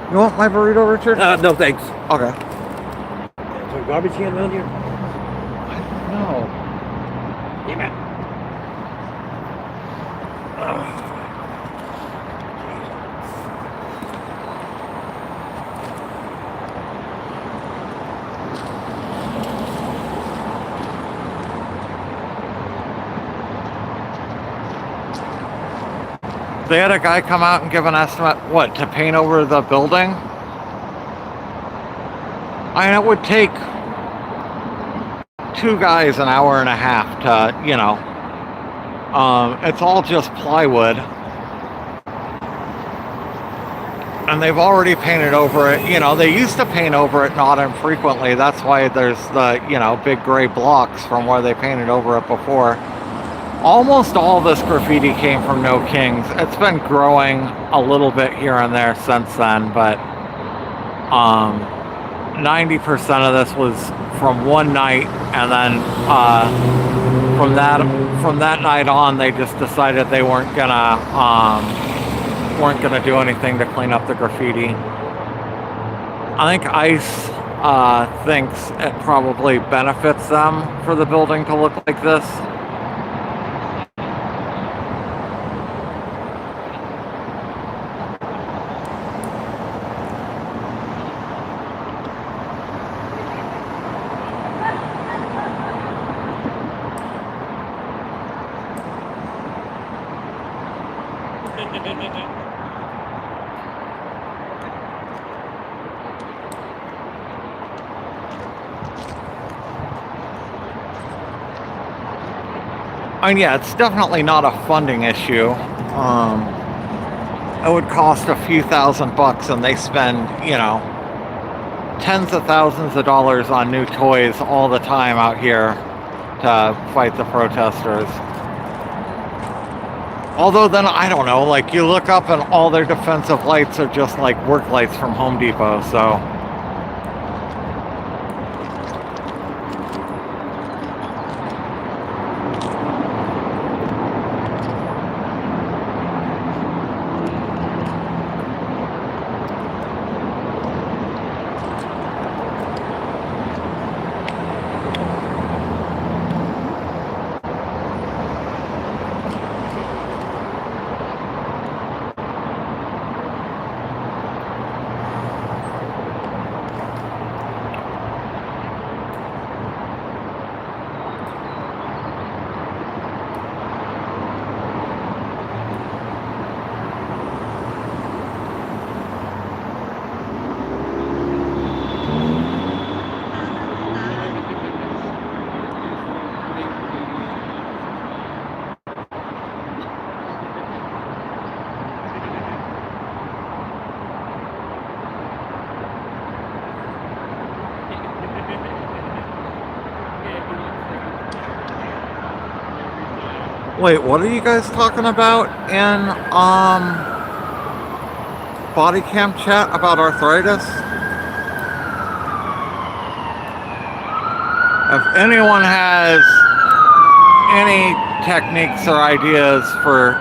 You want my burrito, Richard? No, thanks. Okay. Is there a garbage can around here? No. Damn it. They had a guy come out and give an estimate, to paint over the building? I mean, it would take 2 guys an hour and a half to, it's all just plywood. And they've already painted over it. They used to paint over it not infrequently. That's why there's the, big gray blocks from where they painted over it before. Almost all this graffiti came from No Kings. It's been growing a little bit here and there since then, but 90% of this was from one night, and then from that night on, they just decided they weren't gonna do anything to clean up the graffiti. I think I.C.E. thinks it probably benefits them for the building to look like this. And yeah, it's definitely not a funding issue. It would cost a few $1,000 and they spend, you know, tens of thousands of dollars on new toys all the time out here to fight the protesters. Although then, I don't know, like you look up and all their defensive lights are just like work lights from Home Depot, so. Wait, what are you guys talking about in body cam chat about arthritis? If anyone has any techniques or ideas for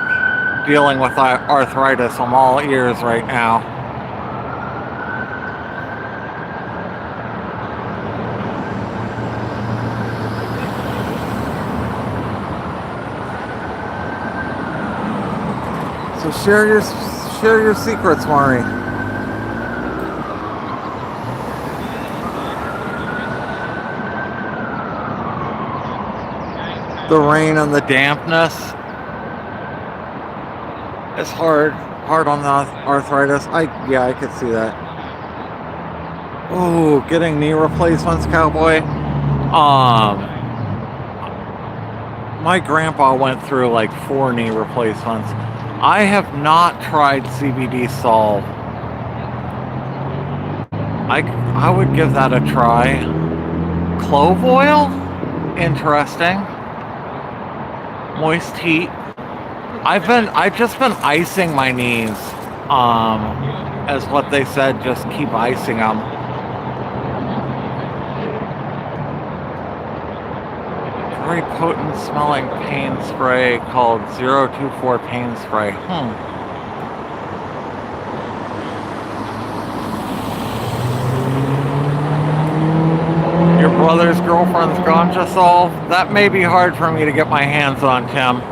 dealing with arthritis, I'm all ears right now. So share your secrets, Maury. The rain and the dampness is hard on the arthritis. I could see that. Oh, getting knee replacements, cowboy. My grandpa went through like 4 knee replacements. I have not tried CBD Solve. I would give that a try. Clove oil? Interesting. Moist heat. I've just been icing my knees. As what they said, just keep icing them. Very potent smelling pain spray called 024 pain spray. Your brother's girlfriend's ganja solve? That may be hard for me to get my hands on, Tim.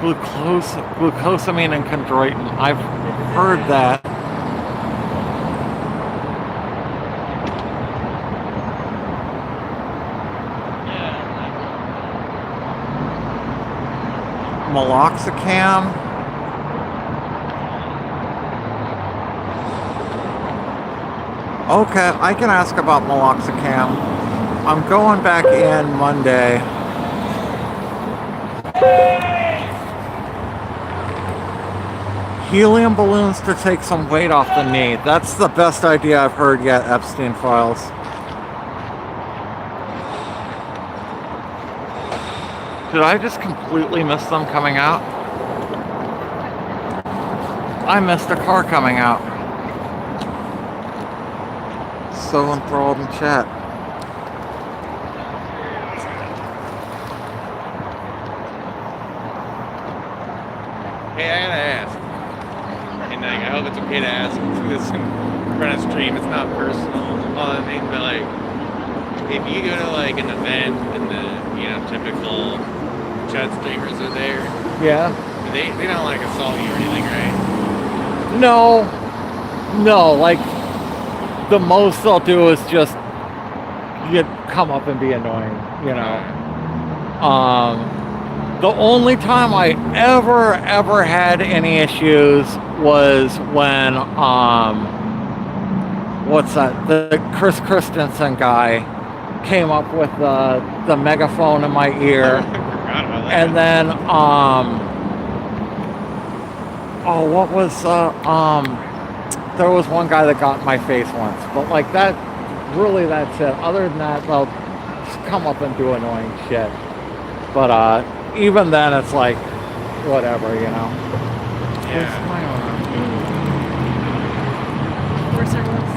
Glucosamine and chondroitin. I've heard that. Meloxicam. Okay, I can ask about meloxicam. I'm going back in Monday. Helium balloons to take some weight off the knee. That's the best idea I've heard yet, Epstein Files. Did I just completely miss them coming out? I missed a car coming out. So enthralled in chat. Hey, I gotta ask. And like, I hope it's okay to ask this in front of stream. It's not personal on the thing, but like, if you go to like an event and the typical chat streamers are there. Yeah. They don't like assault you or anything, right? No, like the most they'll do is just you'd come up and be annoying, you know. The only time I ever had any issues was when what's that? The Chris Christensen guy came up with the megaphone in my ear, and then oh, what was there was one guy that got in my face once, but like that, really, that's it. Other than that, they'll just come up and do annoying shit. But even then, it's like whatever, you know. Yeah. Where's everyone's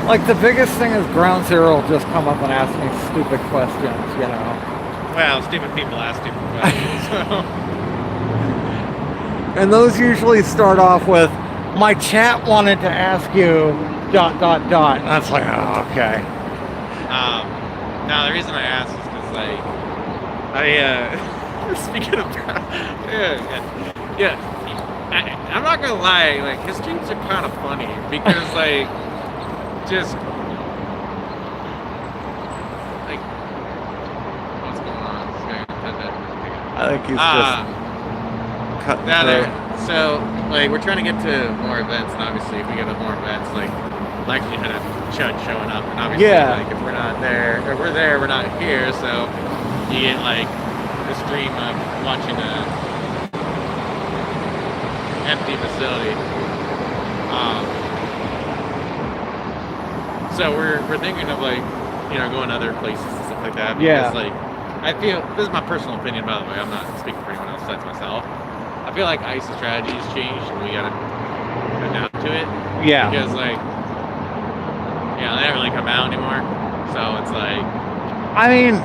Like the biggest thing is Ground Zero will just come up and ask me stupid questions, you know. Well, stupid people ask stupid questions. So. And those usually start off with, my chat wanted to ask you ... And that's like, oh, okay. Now the reason I asked is because like speaking of I'm not gonna lie, like his streams are kind of funny because like just like what's going on? I think he's just cutting through. So like we're trying to get to more events, and obviously if we get to more events, like likelihood of Chud showing up, and obviously like if we're not there, or we're there, we're not here, so you get like the stream of watching a empty facility. So we're thinking of like, you know, going other places and stuff like that. Because like I feel, this is my personal opinion by the way, I'm not speaking for anyone else besides myself. I feel like I.C.E strategy has changed and we gotta adapt to it. Yeah. Because like, yeah, they don't really come out anymore. So it's like, I mean,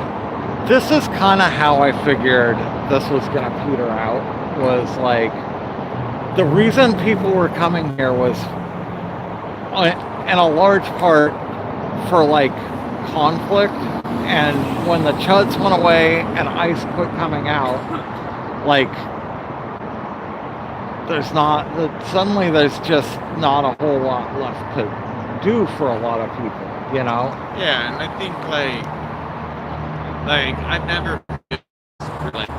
this is kind of how I figured this was gonna peter out. Was like, the reason people were coming here was in a large part for like conflict, and when the chuds went away and ICE quit coming out, like suddenly there's just not a whole lot left to do for a lot of people, you know? Yeah, and I think like I've never like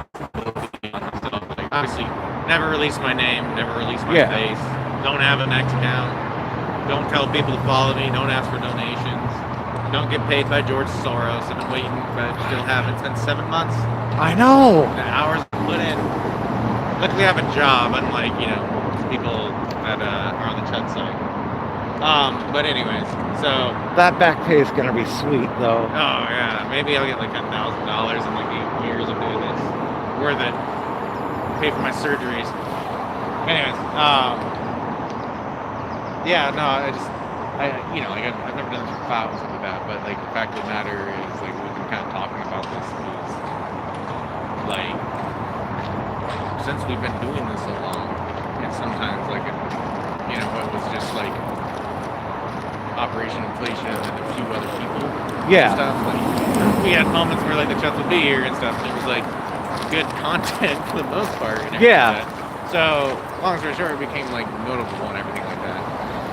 obviously never release my name, never release my face, don't have an X account, don't tell people to follow me, don't ask for donations, don't get paid by George Soros. I've been waiting, but still haven't. It's been 7 months. I know. The hours put in. Luckily I have a job, unlike, you know, people that are on the Chud side. But anyways, so that back pay is gonna be sweet though. Oh yeah, maybe I'll get like $1,000 in like 8 years of doing this. Worth it. Pay for my surgeries. Anyways, yeah, no, you know, like I've never done this for clout and stuff like that, but like the fact of the matter is, like we've been kind of talking about this is like since we've been doing this so long, and sometimes like you know it was just like Operation Inflation and a few other people. And stuff. Like we had moments where like the Chuds would be here and stuff, and it was like good content for the most part. And everything like that. So long story short, it became like notable and everything like that.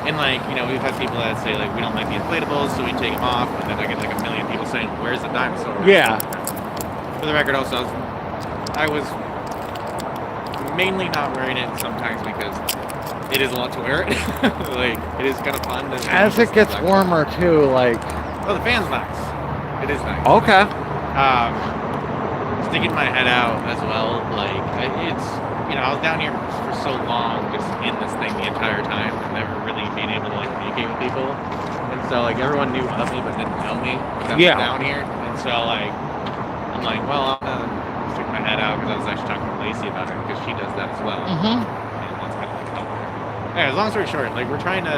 And like, you know, we've had people that say like we don't like the inflatables, so we take them off, and then I get like a million people saying, "Where's the dinosaur?" Yeah. For the record, also, I was mainly not wearing it sometimes because it is a lot to wear it. Like it is kind of fun. As it gets warmer too, like. Oh, the fan's nice. It is nice. Okay. Sticking my head out as well, like it's, you know, I was down here for so long, just in this thing the entire time, and never really being able to like communicate with people. And so like everyone knew of me, but didn't know me because I was down here. And so like I'm like, well, I'm gonna stick my head out because I was actually talking to Lacey about it because she does that as well. And that's kind of like helpful. Anyway, long story short, like we're trying to,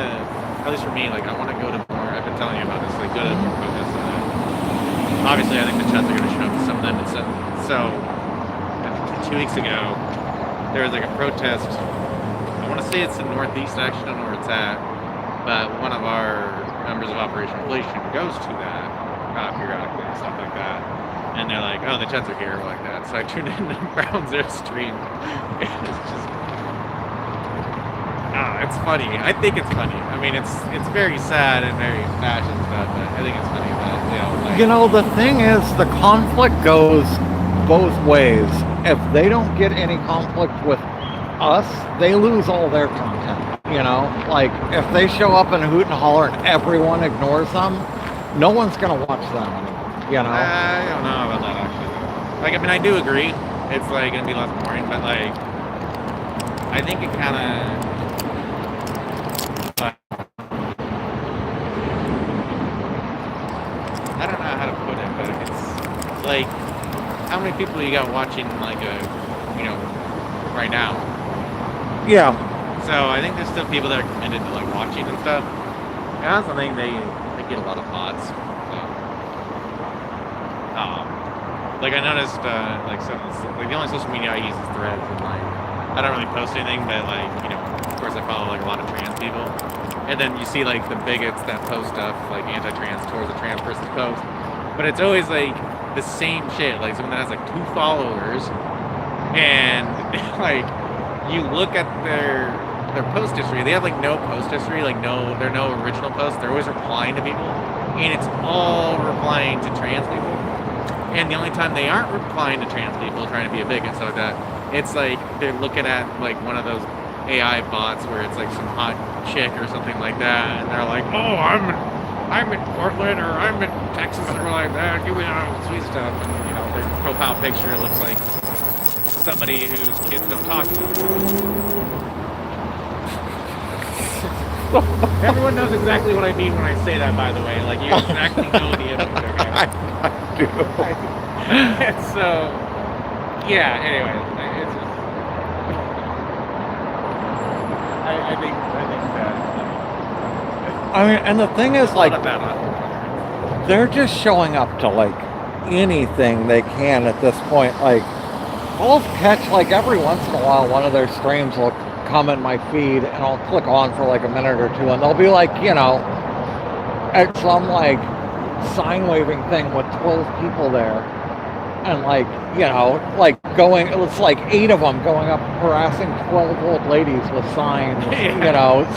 at least for me, like I want to go to more. I've been telling you about this, like go to more protests. Obviously, I think the Chuds are going to show up to some of them. So 2 weeks ago, there was like a protest. I want to say it's in Northeast. I actually don't know where it's at. But one of our members of Operation Inflation goes to that. periodically and stuff like that. And they're like, oh, the Jets are here like that. So I tuned in to Browns stream. It's just, it's funny. I think it's funny. I mean, it's very sad and very fashion stuff, but I think it's funny that, You know, the thing is, the conflict goes both ways. If they don't get any conflict with us, they lose all their content. You know, like if they show up and hoot and holler and everyone ignores them, no one's gonna watch them anymore. You know. I don't know about that actually. Like, I mean, I do agree. It's like gonna be less boring, but like, I think it kind of. I don't know how to put it, but it's like, how many people you got watching like right now? Yeah. So I think there's still people that are committed to like watching and stuff. And I also think they get a lot of bots. Like I noticed, like the only social media I use is Threads, and like I don't really post anything, but like of course I follow like a lot of trans people, and then you see like the bigots that post stuff like anti-trans towards a trans person's post, but it's always like the same shit. Like someone that has like 2 followers, and like you look at their post history, they have like no post history, like there are no original posts. They're always replying to people, and it's all replying to trans people. And the only time they aren't replying to trans people trying to be a bigot, so that it's like they're looking at like one of those AI bots where it's like some hot chick or something like that, and they're like, oh, I'm in Portland or I'm in Texas or like that, give me sweet stuff. And, their profile picture looks like somebody whose kids don't talk to them. Everyone knows exactly what I mean when I say that, by the way. Like, you exactly know the image, okay? I do. And so, yeah, anyway, it's just, I think that, I mean, and the thing is, like, that they're just showing up to, like, anything they can at this point. Like, I'll catch, like, every once in a while, one of their streams will come in my feed, and I'll click on for, like, a minute or two, and they'll be, like, at some, like, sign waving thing with 12 people there, and like going, it's like 8 of them going up harassing 12 old ladies with signs,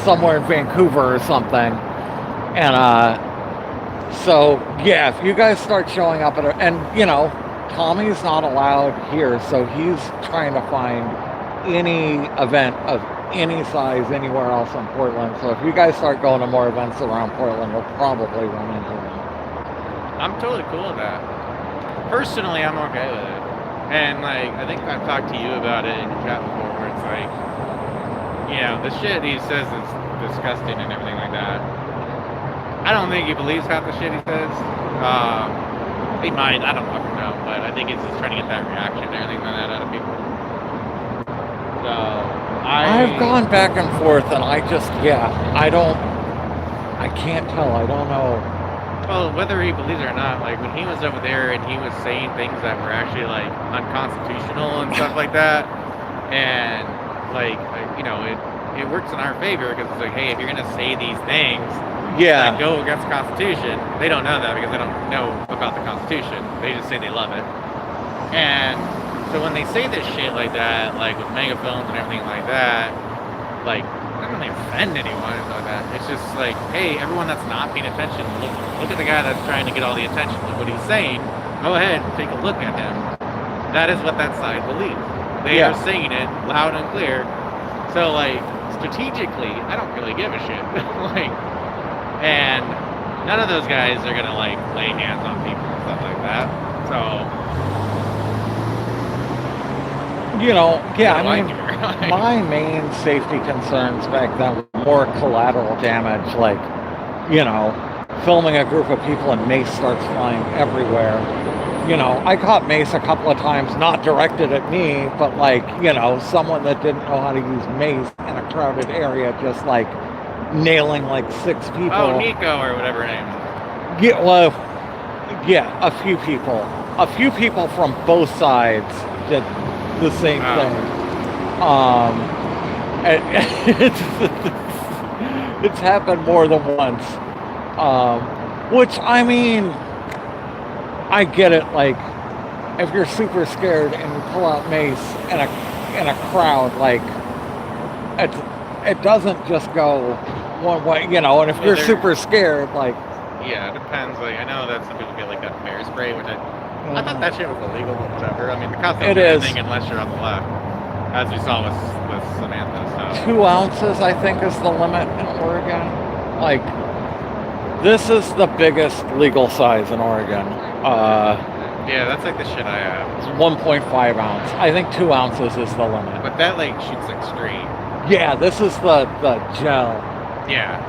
somewhere in Vancouver or something. And so yeah, if you guys start showing up and Tommy's not allowed here, so he's trying to find any event of any size anywhere else in Portland. So if you guys start going to more events around Portland, we'll probably run into them. I'm totally cool with that. Personally, I'm okay with it. And, like, I think I've talked to you about it in chat before, where it's like, the shit he says is disgusting and everything like that. I don't think he believes half the shit he says. He might, I don't fucking know, but I think he's just trying to get that reaction and everything like that out of people. So, I've gone back and forth, and I can't tell. I don't know. Well, whether he believes it or not, like when he was over there and he was saying things that were actually like unconstitutional and stuff like that, and like it works in our favor because it's like, hey, if you're gonna say these things that go against the Constitution, they don't know that because they don't know about the Constitution. They just say they love it, and so when they say this shit like that, like with megaphones and everything like that, like. I don't really offend anyone like that. It's just like, hey, everyone that's not paying attention, look at the guy that's trying to get all the attention. Look what he's saying. Go ahead and take a look at him. That is what that side believes. They are saying it loud and clear. So, like, strategically, I don't really give a shit. And none of those guys are gonna like lay hands on people and stuff like that. So. I mean, my main safety concerns back then were more collateral damage, like, filming a group of people and mace starts flying everywhere. I caught mace a couple of times, not directed at me, but like, someone that didn't know how to use mace in a crowded area, just like nailing like 6 people. Oh, Nico or whatever her name is. Yeah, well, yeah, a few people. A few people from both sides did the same thing. It's happened more than once. Which, I mean, I get it. Like, if you're super scared and you pull out mace in a crowd, like it doesn't just go one way, you know. And if you're super scared, like yeah, it depends. Like I know that some people get like that bear spray, which I thought that shit was illegal, but whatever. I mean, the cops don't do anything unless you're on the left, as we saw with Samantha. So 2 ounces, I think, is the limit in Oregon. Like, this is the biggest legal size in Oregon. yeah, that's like the shit I have. It's 1.5 ounce. I think 2 ounces is the limit. But that like shoots like straight. Yeah, this is the gel. Yeah.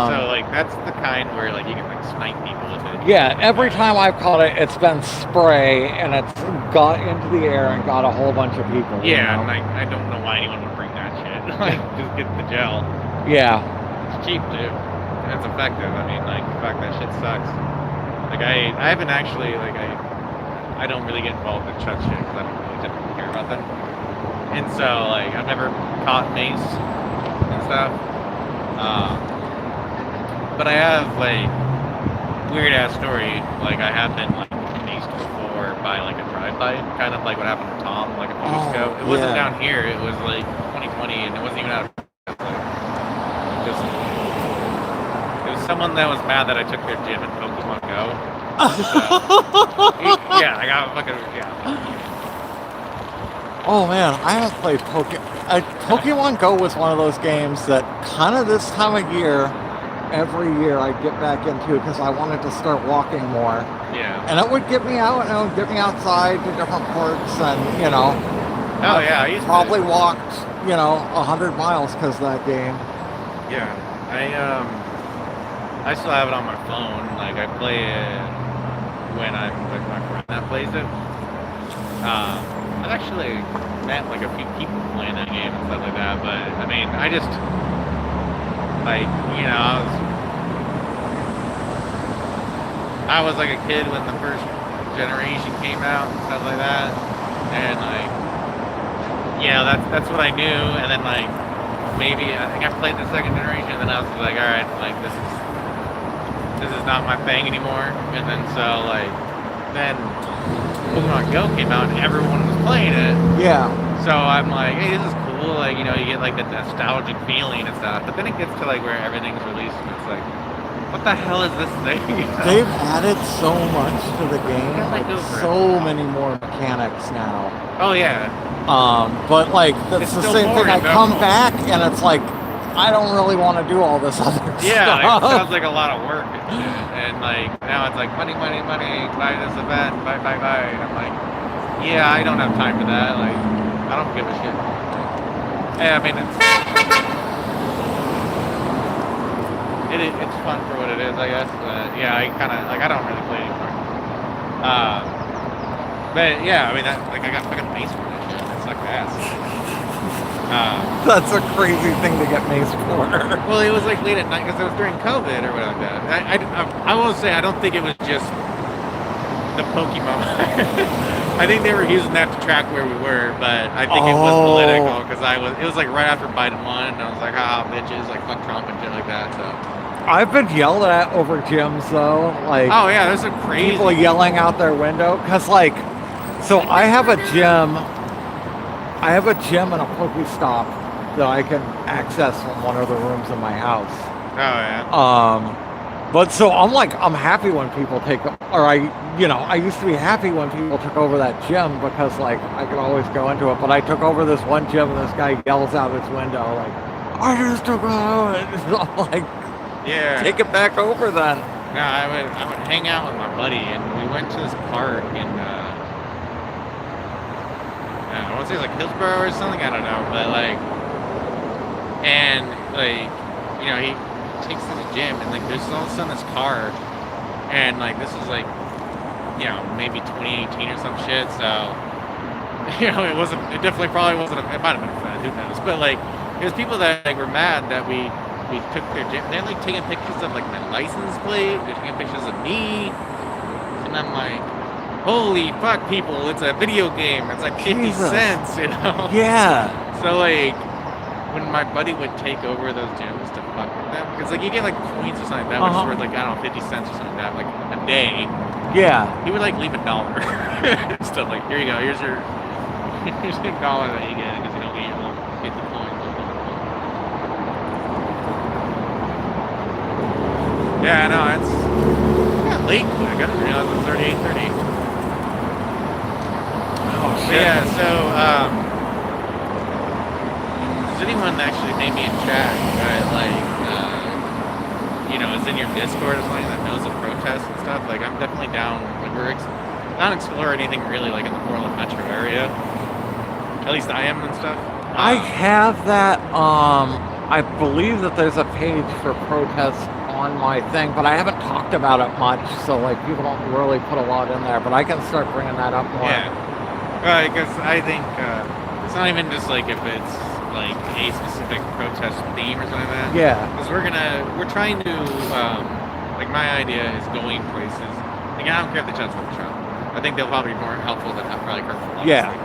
So like that's the kind where like you can like snipe people with it. Yeah, every time I've caught it, it's been spray and it's got into the air and got a whole bunch of people. Yeah, you know? and like I don't know why anyone would bring that shit. Like just get the gel. Yeah. It's cheap too. And it's effective. I mean like fuck, that shit sucks. Like I haven't actually like I don't really get involved in church shit because I don't really typically care about them. And so like I've never caught mace and stuff. But I have like weird ass story. Like I have been like maced before by like a drive-by, kind of like what happened to Tom like a few weeks ago. It wasn't down here. It was like 2020, and it wasn't even out of just. It was someone that was mad that I took their gym in Pokemon Go. Yeah, I got fucking Oh man, I haven't played Pokemon Go was one of those games that kind of this time of year, every year I get back into because I wanted to start walking more. Yeah. And it would get me out and it would get me outside to different parks and, you know. Oh yeah, I used probably walked, you know, 100 miles because of that game. Yeah. I still have it on my phone. Like I play it when I'm with my friend that plays it. I've actually met like a few people playing that game and stuff like that, but I mean, I just like, you know, I was like a kid when the first generation came out and stuff like that, and like, yeah, that's what I knew, and then like maybe I think I played the second generation, and then I was like, all right, like this is not my thing anymore, and then so like then Pokemon Go came out and everyone was playing it. Yeah. So I'm like, hey, this is cool. Like, you know, you get like the nostalgic feeling and stuff. But then it gets to like where everything's released and it's like, what the hell is this thing? You know? They've added so much to the game. Like so many more mechanics now. Oh yeah. But like that's the same thing. I come back and it's like I don't really want to do all this other stuff. Yeah, like, it sounds like a lot of work and shit. And like now it's like money, buy this event, buy. And I'm like, yeah, I don't have time for that. Like, I don't give a shit. Yeah, I mean it's fun for what it is, I guess. But yeah, I kind of like I don't really play anymore. But yeah, I mean I got fucking mace for that shit. It sucked ass. That's a crazy thing to get maced for. Well, it was like late at night because it was during COVID or whatever like that. I will say I don't think it was just the Pokemon. I think they were using that to track where we were, but I think it was political because it was like right after Biden won, and I was like, bitches, like fuck Trump and shit like that. So I've been yelled at over gyms though, like oh yeah, there's some crazy people yelling out their window because like, so I have a gym and a Pokestop that I can access from one of the rooms in my house. Oh yeah. But so I'm like, I'm happy when people I used to be happy when people took over that gym because like I could always go into it. But I took over this one gym and this guy yells out his window like, I just took over it. I'm like, yeah, take it back over then. No, I would hang out with my buddy and we went to this park in I want to say it's like Hillsborough or something, I don't know, but like, and like, you know, he takes to the gym and like there's all of a sudden this car and like this is like, you know, maybe 2018 or some shit, so you know, it definitely probably wasn't it might have been a friend, who knows, but like there's people that like were mad that we took their gym. They're like taking pictures of like my license plate, they're taking pictures of me, and I'm like, holy fuck, people, it's a video game, it's like 50 cents, you know? Yeah. So like when my buddy would take over those gyms to fuck with them, because like you get like points or something like that, which is worth like, I don't know, 50 cents or something like that, like a day. Yeah. He would like leave $1. Stuff like, here you go, here's your here's your $1 that you get because you don't get the coins. Yeah, no, it's got late quick. I didn't realize it was 38:30. Oh shit. Yeah, so does anyone actually name me in chat that is in your Discord or something that knows of protests and stuff? Like, I'm definitely down. Like, we're not explore anything really like in the Portland metro area. At least I am and stuff. I have that. I believe that there's a page for protests on my thing, but I haven't talked about it much, so like people don't really put a lot in there. But I can start bringing that up more. Yeah, right. Because I think it's not even just like if it's like a specific protest theme or something like that. Yeah. Because we're trying to like my idea is going places. Like, I don't care if the chat's with Trump. I think they'll probably be more helpful than probably hurtful. Honestly. Yeah.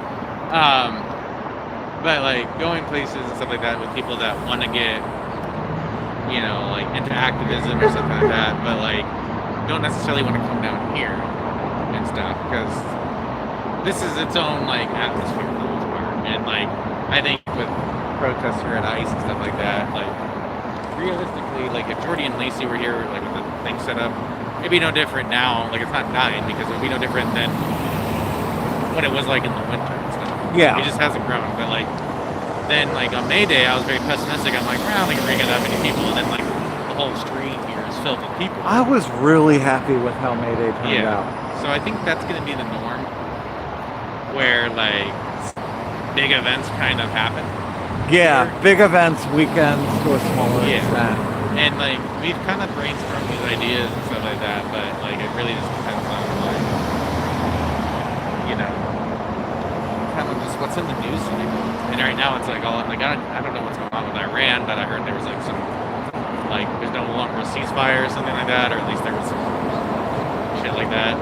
But like going places and stuff like that with people that want to get, like into activism or something like that, but like don't necessarily want to come down here and stuff, because this is its own like atmosphere for the most part. And like I think with protests here at I.C.E. and stuff like that, like realistically, like if Jordy and Lacey were here, like with the thing set up, it'd be no different now. Like it's not dying because it'd be no different than what it was like in the winter and stuff. Yeah. It just hasn't grown. But like then like on May Day I was very pessimistic. I'm like, I don't think we're gonna get that many people, and then like the whole street here is filled with people. I was really happy with how May Day turned out. So I think that's gonna be the norm, where like big events kind of happen. Yeah, big events, weekends to a smaller extent. And like we've kind of brainstormed these ideas and stuff like that, but like it really just depends on like kind of just what's in the news cycle. And right now it's like all like I don't know what's going on with Iran, but I heard there was like some like there's no longer a ceasefire or something like that, or at least there was some shit like that.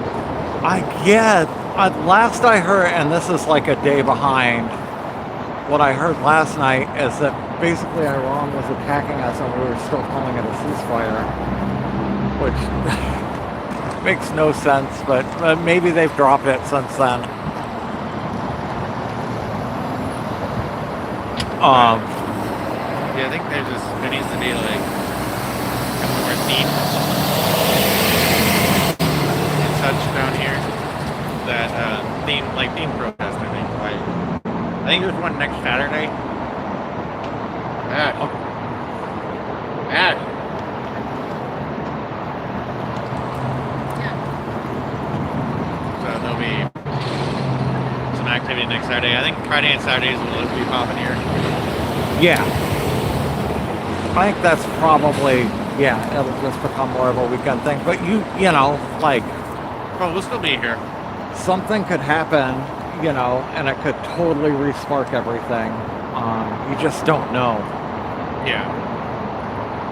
Last I heard, and this is like a day behind, what I heard last night is that basically Iran was attacking us and we were still calling it a ceasefire, which makes no sense, but maybe they've dropped it since then. Yeah, I think there needs to be like more theme and such down here. That theme protest. I think there's one next Saturday. So there'll be some activity next Saturday. I think Friday and Saturdays will be popping here. Yeah. I think that's probably, it'll just become more of a weekend thing. But we'll still be here. Something could happen, and it could totally re-spark everything. You just don't know. Yeah.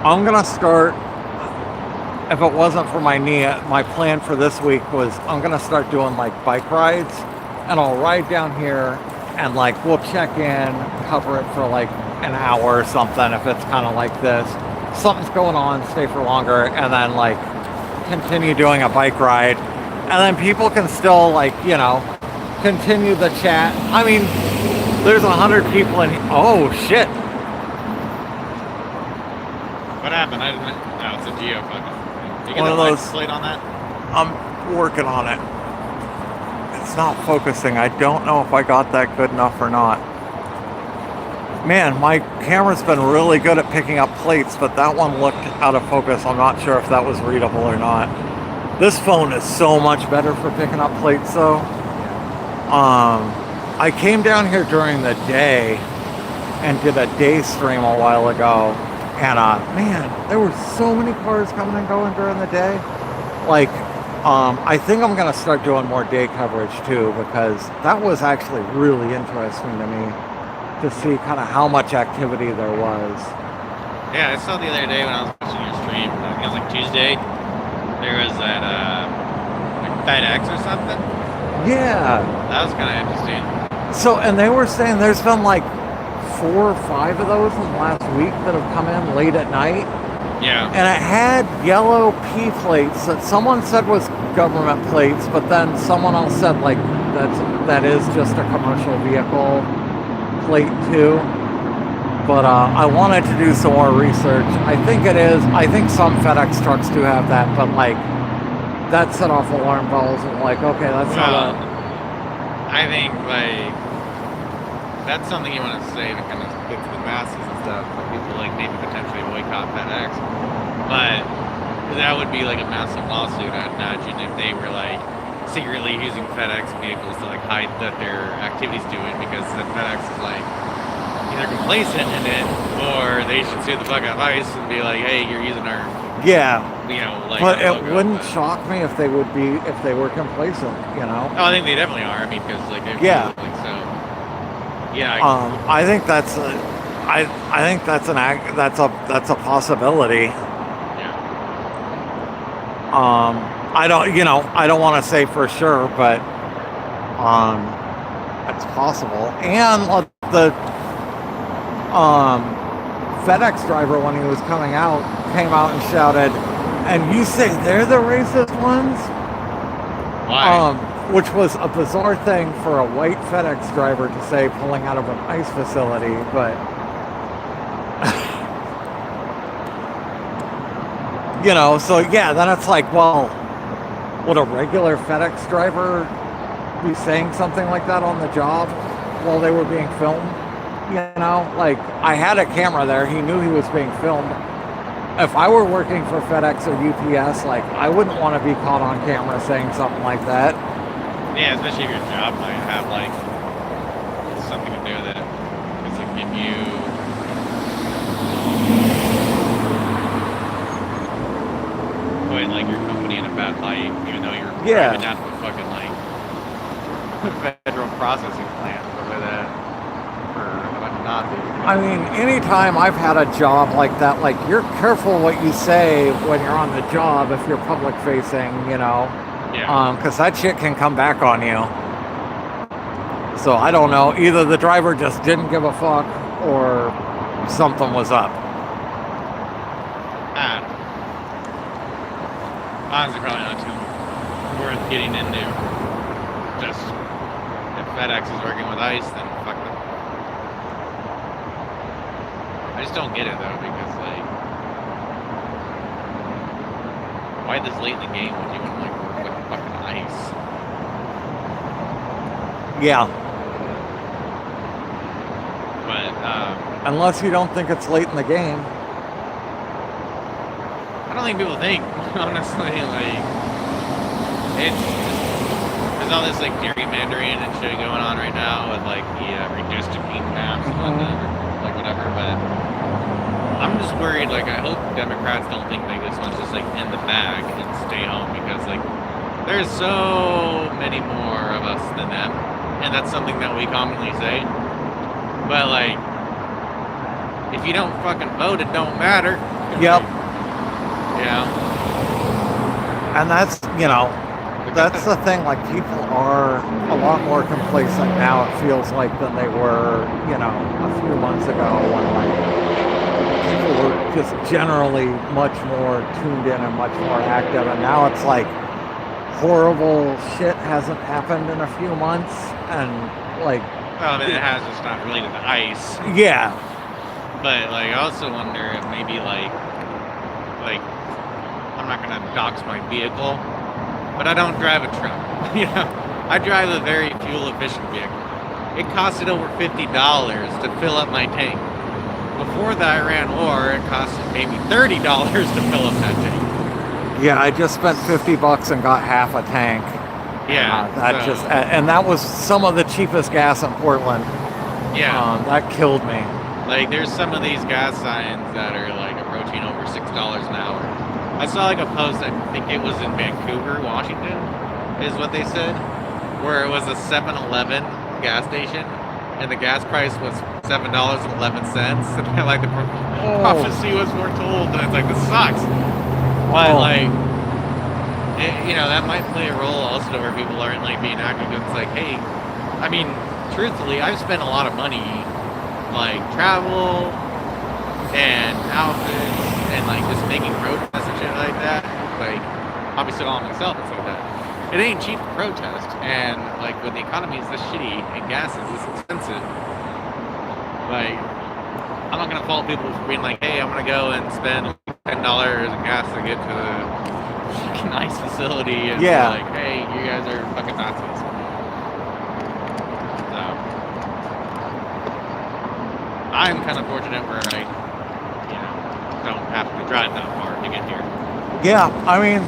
I'm going to start, if it wasn't for my knee, my plan for this week was I'm going to start doing like bike rides, and I'll ride down here and like we'll check in, cover it for like an hour or something if it's kind of like this. Something's going on, stay for longer, and then like continue doing a bike ride. And then people can still like, continue the chat. I mean, there's 100 people in here. Oh shit. What happened? I didn't. No, it's a geofocus. You get One the of those. license plate on that? I'm working on it. It's not focusing. I don't know if I got that good enough or not. Man, my camera's been really good at picking up plates, but that one looked out of focus. I'm not sure if that was readable or not. This phone is so much better for picking up plates though. I came down here during the day and did a day stream a while ago, and man, there were so many cars coming and going during the day. Like, I think I'm gonna start doing more day coverage too, because that was actually really interesting to me to see kind of how much activity there was. Yeah, I saw the other day when I was watching your stream, I think it was like Tuesday, there was that like FedEx or something. Yeah. That was kind of interesting. So, and they were saying there's been like 4 or 5 of those in the last week that have come in late at night. Yeah. And it had yellow P plates that someone said was government plates, but then someone else said like that is just a commercial vehicle plate too. But I wanted to do some more research. I think it is. I think some FedEx trucks do have that, but like that set off alarm bells and like, okay, that's not a. I think like that's something you want to say to kind of get to the masses and stuff. For people like maybe potentially boycott FedEx, but that would be like a massive lawsuit, I'd imagine, if they were like secretly using FedEx vehicles to like hide that their activities do it, because the FedEx is like either complacent in it or they should sue the fuck out of I.C.E and be like, hey, you're using our like. But it wouldn't shock me if they were complacent, Oh, I think they definitely are. I mean, because like so. Yeah. I think that's that's a possibility. Yeah. I don't want to say for sure, but it's possible. And the FedEx driver, when he was came out and shouted, "And you say they're the racist ones?" Why? Which was a bizarre thing for a white FedEx driver to say pulling out of an ICE facility, but so yeah, then it's like, well, would a regular FedEx driver be saying something like that on the job while they were being filmed? Like, I had a camera there. He knew he was being filmed. If I were working for FedEx or UPS, like, I wouldn't want to be caught on camera saying something like that. Yeah, especially if your job might have like something to do with it. Because like if you put like your company in a bad light, even though you're driving down to a fucking like federal processing plant over that for a bunch of Nazis. I mean, anytime I've had a job like that, like, you're careful what you say when you're on the job if you're public facing, Yeah. because that shit can come back on you. So I don't know. Either the driver just didn't give a fuck or something was up. Honestly, probably not too worth getting into. Just if FedEx is working with ICE, then fuck them. I just don't get it though, because like, why this late in the game would you want to like work with fucking ICE? Yeah. But unless you don't think it's late in the game. I don't think people think, honestly, like, it's just, there's all this like gerrymandering and shit going on right now with like the redistricting maps and whatnot, like whatever, but I'm just worried, like, I hope Democrats don't think like this one's just like in the bag and stay home, because like there's so many more of us than them, and that's something that we commonly say, but like, if you don't fucking vote, it don't matter. Yep. Yeah. And that's, that's the thing, like, people are a lot more complacent now, it feels like, than they were, a few months ago, when, like, people were just generally much more tuned in and much more active, and now it's like horrible shit hasn't happened in a few months, and like, well, I mean, it has, just not related to ICE. Yeah. But like, I also wonder if maybe like I'm not gonna dox my vehicle, but I don't drive a truck. I drive a very fuel efficient vehicle. It costed over $50 to fill up my tank. Before the Iran war, it costed maybe $30 to fill up that tank. Yeah, I just spent $50 and got half a tank. Yeah, and that was some of the cheapest gas in Portland. Yeah, that killed me. Like, there's some of these gas signs that are like approaching over $6 an hour. I saw like a post, I think it was in Vancouver, Washington, is what they said, where it was a 7-Eleven gas station, and the gas price was $7.11, and like the prophecy was foretold, and it's like, this sucks. But like, that might play a role also where people aren't like being active. It's like, hey, I mean, truthfully, I've spent a lot of money, like travel and outfits and like just making protests and shit like that, like obviously all myself and stuff like that. It ain't cheap to protest, and like when the economy is this shitty and gas is this expensive, like I'm not gonna fault people for being like, hey, I'm gonna go and spend $10 in gas to get to the fucking ICE facility, and be like, hey, you guys are fucking Nazis. So I'm kind of fortunate where I, don't have to drive that far to get here. Yeah, I mean,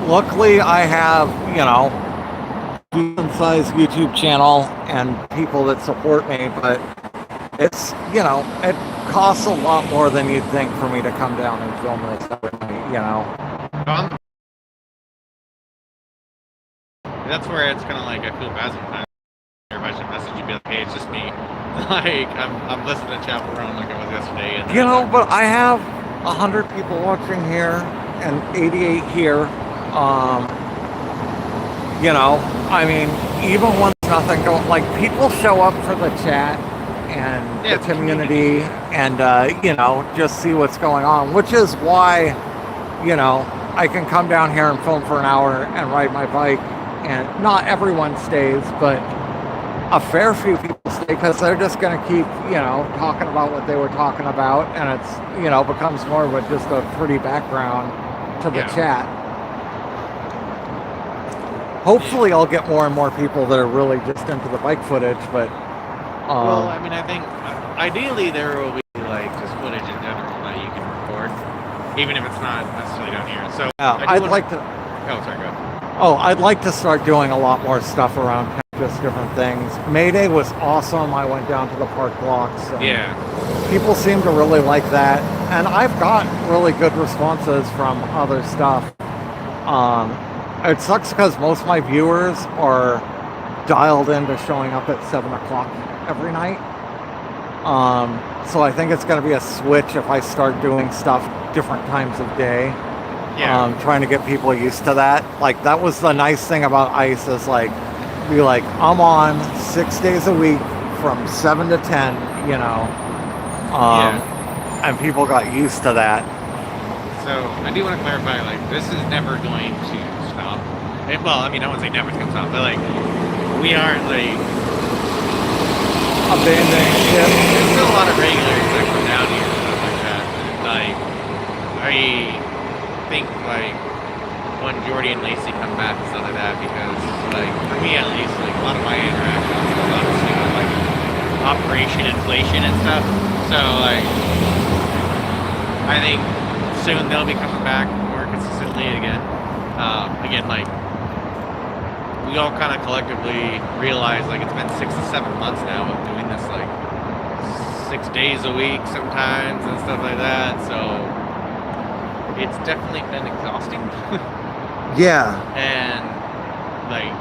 luckily I have, decent-sized YouTube channel and people that support me, but it's, it costs a lot more than you'd think for me to come down and film this every night, That's where it's kind of like, I feel bad sometimes. Everybody should message you, be like, hey, it's just me. Like, I'm listening to Chapel Run like it was yesterday. And but I have 100 people watching here and 88 here. I mean, even when nothing going, like, people show up for the chat and the community and, just see what's going on, which is why, I can come down here and film for an hour and ride my bike, and not everyone stays, but a fair few people stay because they're just going to keep, talking about what they were talking about, and it's, becomes more of just a pretty background to the chat. Hopefully I'll get more and more people that are really just into the bike footage, but... well, I mean, I think ideally there will be, like, just footage in general that you can record, even if it's not necessarily down here. So I'd like to... Oh, sorry, go ahead. Oh, I'd like to start doing a lot more stuff around just different things. May Day was awesome. I went down to the park blocks. People seem to really like that. And I've got really good responses from other stuff. It sucks because most of my viewers are dialed into showing up at 7 o'clock every night. So I think it's going to be a switch if I start doing stuff different times of day. Trying to get people used to that. Like, that was the nice thing about ICE is I'm on 6 days a week from 7 to 10, and people got used to that. So I do want to clarify, like, this is never going to stop. Well, I mean, I wouldn't say never going to stop, but like, we aren't like abandoning shit. There's still a lot of regulars that come down here and stuff like that. Like, I think like when Jordy and Lacey come back and stuff like that, because like for me at least, like a lot of my interactions is obviously with like Operation Inflation and stuff. So like I think soon they'll be coming back more consistently again. Again, like we all kind of collectively realize like it's been 6 to 7 months now of doing this like 6 days a week sometimes and stuff like that. So it's definitely been exhausting. Yeah. And like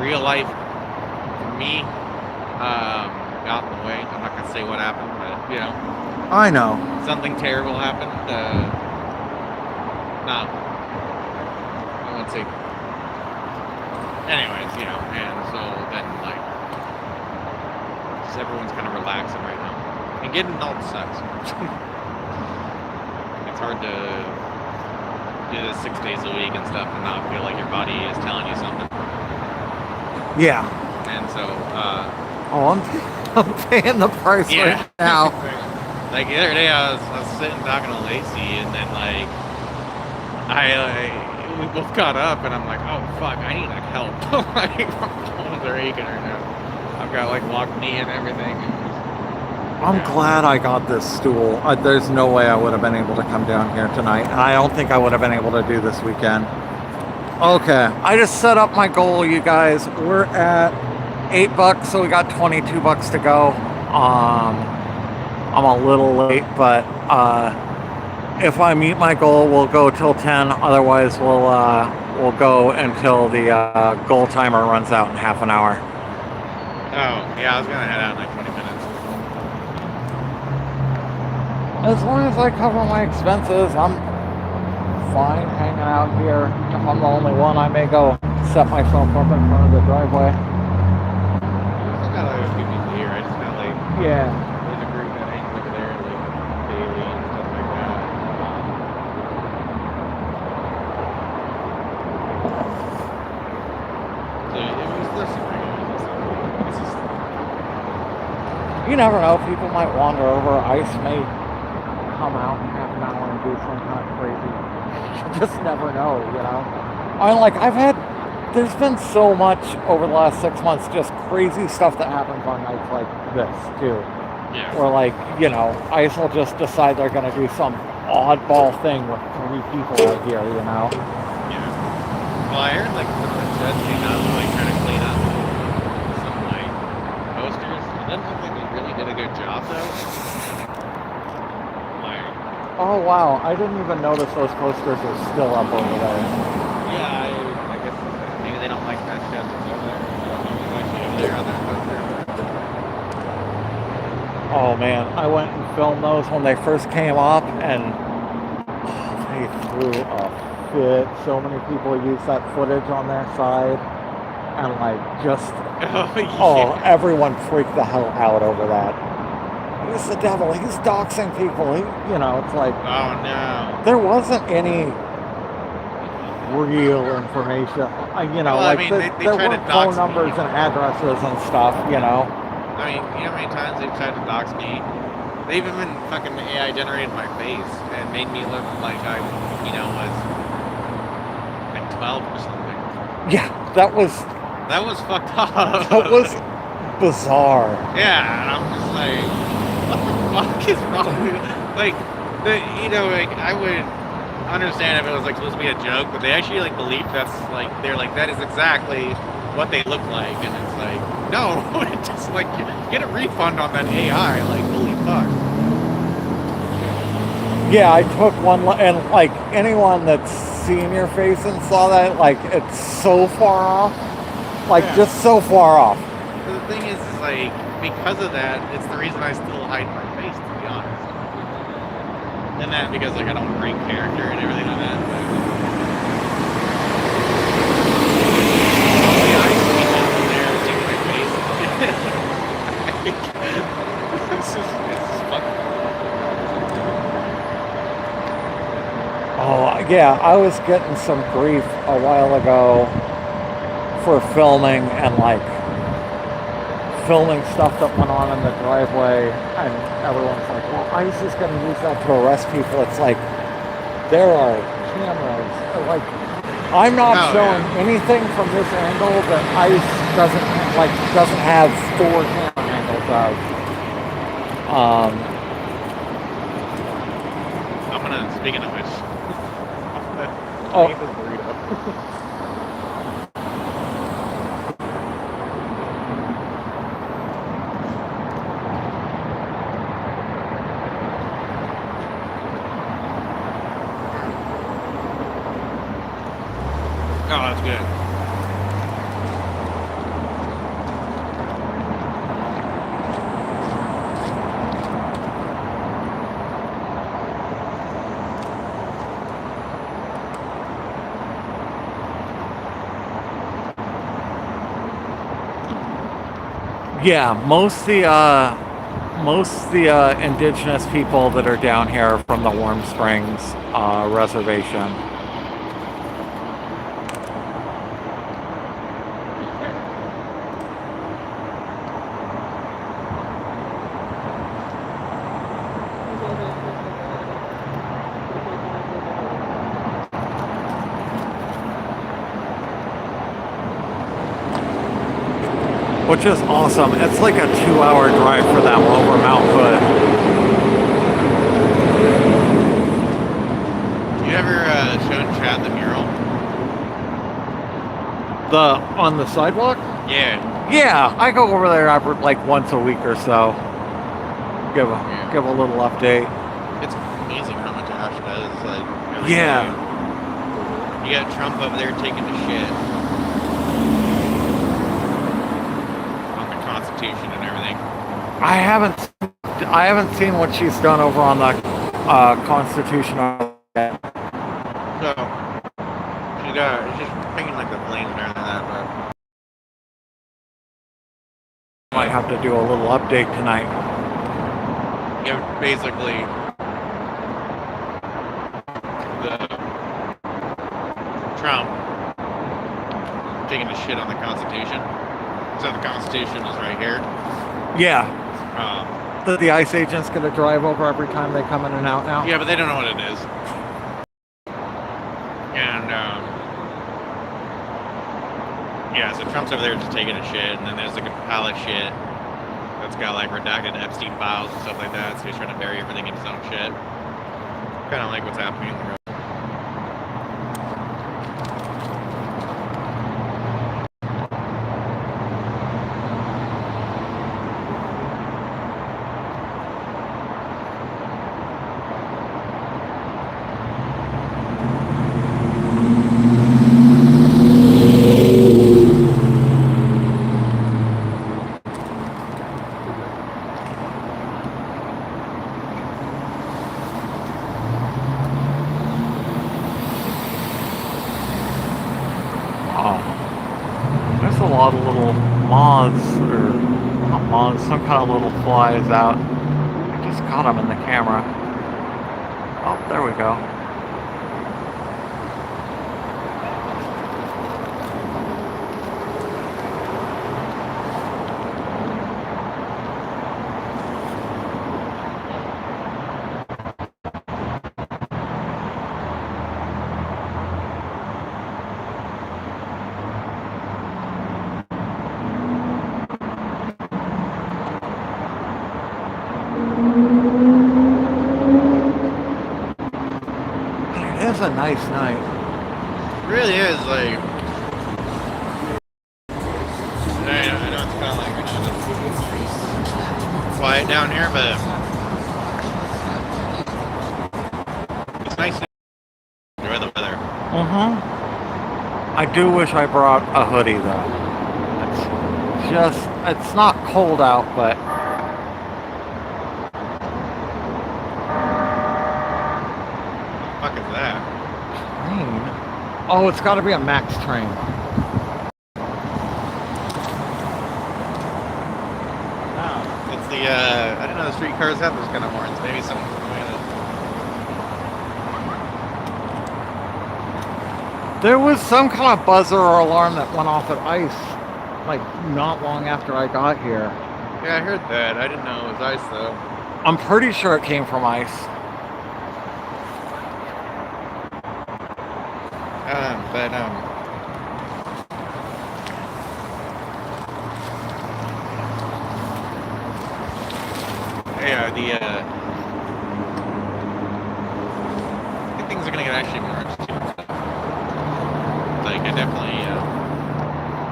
real life for me got in the way. I'm not gonna say what happened, but I know something terrible happened. I won't say. Anyways, and so then like just everyone's kind of relaxing right now and getting adult sucks. It's hard to do this 6 days a week and stuff and not feel like your body is telling you something. Yeah. And so, I'm paying the price right now. Like the other day, I was sitting talking to Lacey, and then like we both got up, and I'm like, oh fuck, I need like help. Like my bones are aching right now. I've got like locked knee and everything. I'm glad I got this stool. There's no way I would have been able to come down here tonight, and I don't think I would have been able to do this weekend. Okay, I just set up my goal, you guys. We're at $8, so we got $22 to go. I'm a little late, but if I meet my goal, we'll go till 10. Otherwise, we'll go until the goal timer runs out in half an hour. Oh, yeah, I was gonna head out in like 20 minutes. As long as I cover my expenses, I'm fine hanging out here. If I'm the only one, I may go set myself up in front of the driveway. I got like a few people here. I just got like yeah. there's a group that hangs over there. Like, you never know. People might wander over. ICE may come out in half an hour and do some kind of crazy. You just never know, you know. There's been so much over the last 6 months, just crazy stuff that happens on nights like this too. Yeah. Or like, you know, ICE will just decide they're going to do some oddball thing with 3 people out here, you know. Yeah. Well, I heard like some of the judge came out to like try to clean up some like posters. It doesn't look like they really did a good job though. Like. Oh wow, I didn't even notice those posters are still up over there. Yeah, I guess maybe they don't like that shit that's over there. Actually over there on that poster. Oh man, I went and filmed those when they first came up, and they threw a fit. So many people used that footage on their side, and like just everyone freaked the hell out over that. He's the devil. He's doxing people. You know, it's like, oh no, there wasn't any real information. You know, well, like I mean, they there tried weren't to dox phone numbers and addresses and stuff. You know. I mean, you know how many times they've tried to dox me? They've even fucking AI generated my face and made me look like I, you know, was like 12 or something. Yeah, that was fucked up. That was bizarre. Yeah, and I'm just like, what the fuck is wrong with it? Like, you know, like I would understand if it was like supposed to be a joke, but they actually like believe that's like they're like that is exactly what they look like, and it's like, no, just like get a refund on that AI. Like, holy fuck. Yeah, I took one, and like anyone that's seen your face and saw that, like it's so far off, like just so far off. But the thing is like because of that, it's the reason I still hide my face, to be honest. And that because like I don't break character and everything like that. But... Oh yeah, I was getting some grief a while ago for filming and like filming stuff that went on in the driveway, and everyone's like, well, ICE is going to use that to arrest people. It's like, there are cameras. Like, I'm not showing anything from this angle that ICE doesn't have 4 camera angles of. I'm gonna, speaking of which, oh, that's good. Yeah, most the indigenous people that are down here from the Warm Springs reservation. Which is awesome. It's like a 2-hour drive for them over Mount Hood. You ever shown Chad the mural? On the sidewalk? Yeah. Yeah, I go over there like once a week or so. Give a little update. It's amazing how much Ash does. Like, every yeah. day. You got Trump over there taking the shit. And everything. I haven't seen what she's done over on the Constitution yet. So she's just picking like the flames and everything like that, but might have to do a little update tonight. Yeah, basically the Trump taking the shit on the Constitution. So the Constitution is right here. Yeah. That the ICE agent's going to drive over every time they come in and out now? Yeah, but they don't know what it is. And, yeah, so Trump's over there just taking a shit, and then there's like a pile of shit that's got like redacted Epstein files and stuff like that, so he's trying to bury everything in his own shit. Kind of like what's happening in the world. There's a lot of little moths, or not moths, some kind of little flies out. I just caught them in the camera. Oh, there we go. It's a nice night. It really is, like... I know it's kind of like quiet down here, but... It's nice to enjoy the weather. I do wish I brought a hoodie, though. It's not cold out, but... What the fuck is that? Oh, it's got to be a Max train. Oh, it's the, I didn't know the streetcars have those kind of horns. Maybe some... There was some kind of buzzer or alarm that went off at ICE, like, not long after I got here. Yeah, I heard that. I didn't know it was ICE, though. I'm pretty sure it came from ICE. Yeah, I think things are gonna get actually more interesting and stuff. Like, I definitely,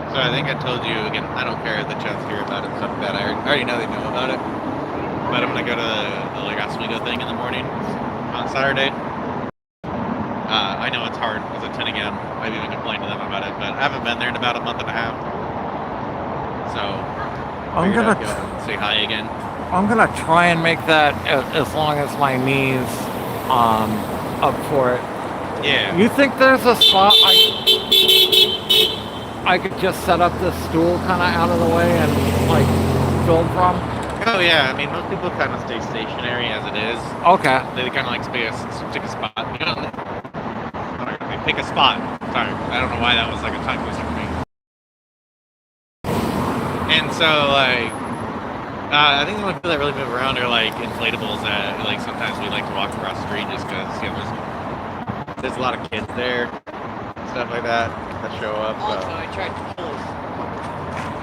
so I think I told you, again, I don't care if the chats hear about it, stuff like that. I already know they know about it. But I'm gonna go to the like Oswego thing in the morning on Saturday. I know it's hard, it's at 10 a.m. I've even complained to them about it, but I haven't been there in about a month and a half. So, I'm gonna go and say hi again. I'm gonna try and make that as long as my knees up for it. Yeah. You think there's a spot I could just set up this stool kind of out of the way and like film from? Oh yeah, I mean most people kind of stay stationary as it is. Okay. They kind of like pick a spot. You know, they pick a spot. Sorry, I don't know why that was like a tongue twister for me. And so like. I think the only people that really move around are like inflatables that like sometimes we like to walk across the street just because you know there's a lot of kids there, stuff like that show up. So. Also, I tried to kill us.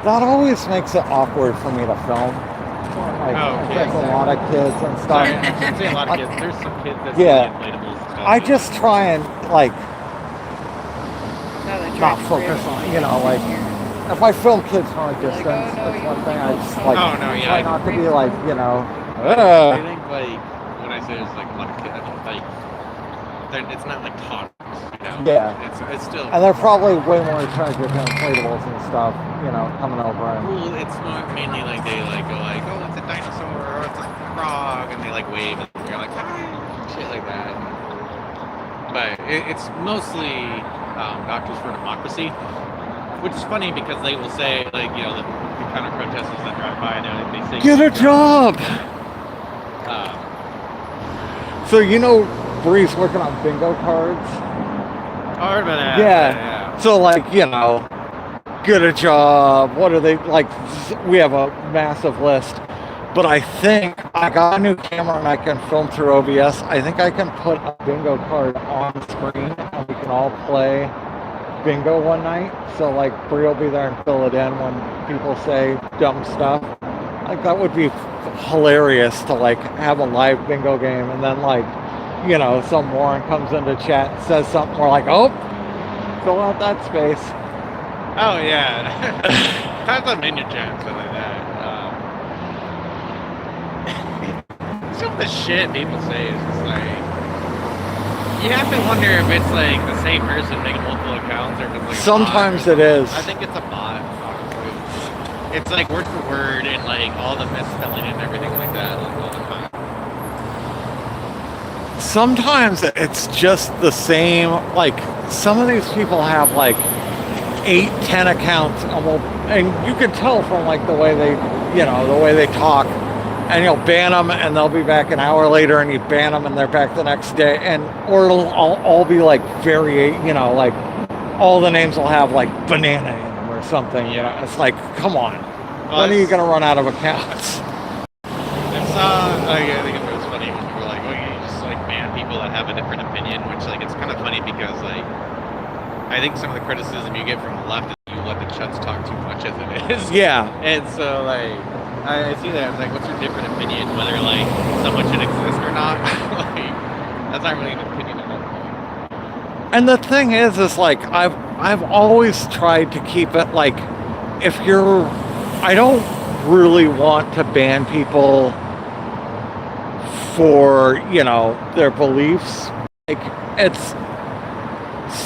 That always makes it awkward for me to film. Like, there's a lot of kids and stuff. Sorry, I shouldn't say a lot of kids. There's some kids that see inflatables and stuff. I just try and like No, they not tried to focus grab on, me you know, like. If I film kids from a distance, that's one thing. I just like try not to be like, you know. I think like when I say there's like a lot of kids, like it's not like talks, you know. Yeah. It's still. And they're probably way more attracted to inflatables and stuff, you know, coming over. And well, it's more mainly like they like go like, oh, it's a dinosaur or it's a frog, and they like wave and you're like, hi, shit like that. But it's mostly Doctors for Democracy. Which is funny because they will say, like, you know, the counter protesters that drive by now, they say, get a job! So, you know, Bree's working on bingo cards? I heard about that. Yeah. So, like, you know, get a job. What are they, like, we have a massive list. But I think I got a new camera and I can film through OBS. I think I can put a bingo card on screen and we can all play bingo one night. So like Bree will be there and fill it in when people say dumb stuff. Like that would be hilarious to like have a live bingo game and then like, you know, some moron comes into chat and says something, we're like, oh, fill out that space. Oh yeah. That's a minion chat, something like that. Some of the shit people say is just like, you have to wonder if it's like the same person making multiple accounts or if it's like sometimes it is. I think it's a bot, honestly. It's like word for word and like all the misspelling and everything like that like, all the time. Sometimes it's just the same, like some of these people have like 8-10 accounts and you can tell from like the way they, you know, the way they talk. And you'll ban them and they'll be back an hour later and you ban them and they're back the next day. And or it'll all be like you know, like all the names will have like banana in them or something. You know, it's like, come on. When are you going to run out of accounts? It's I think it was funny when you were like, oh, you just like ban people that have a different opinion, which like it's kind of funny because like I think some of the criticism you get from the left is you let the chuds talk too much as it is. Yeah. And so like I see that. I was like, what's your different opinion? Whether like someone should exist or not? Like, that's not really an opinion at that point. And the thing is like I've always tried to keep it like if you're, I don't really want to ban people for, you know, their beliefs. Like it's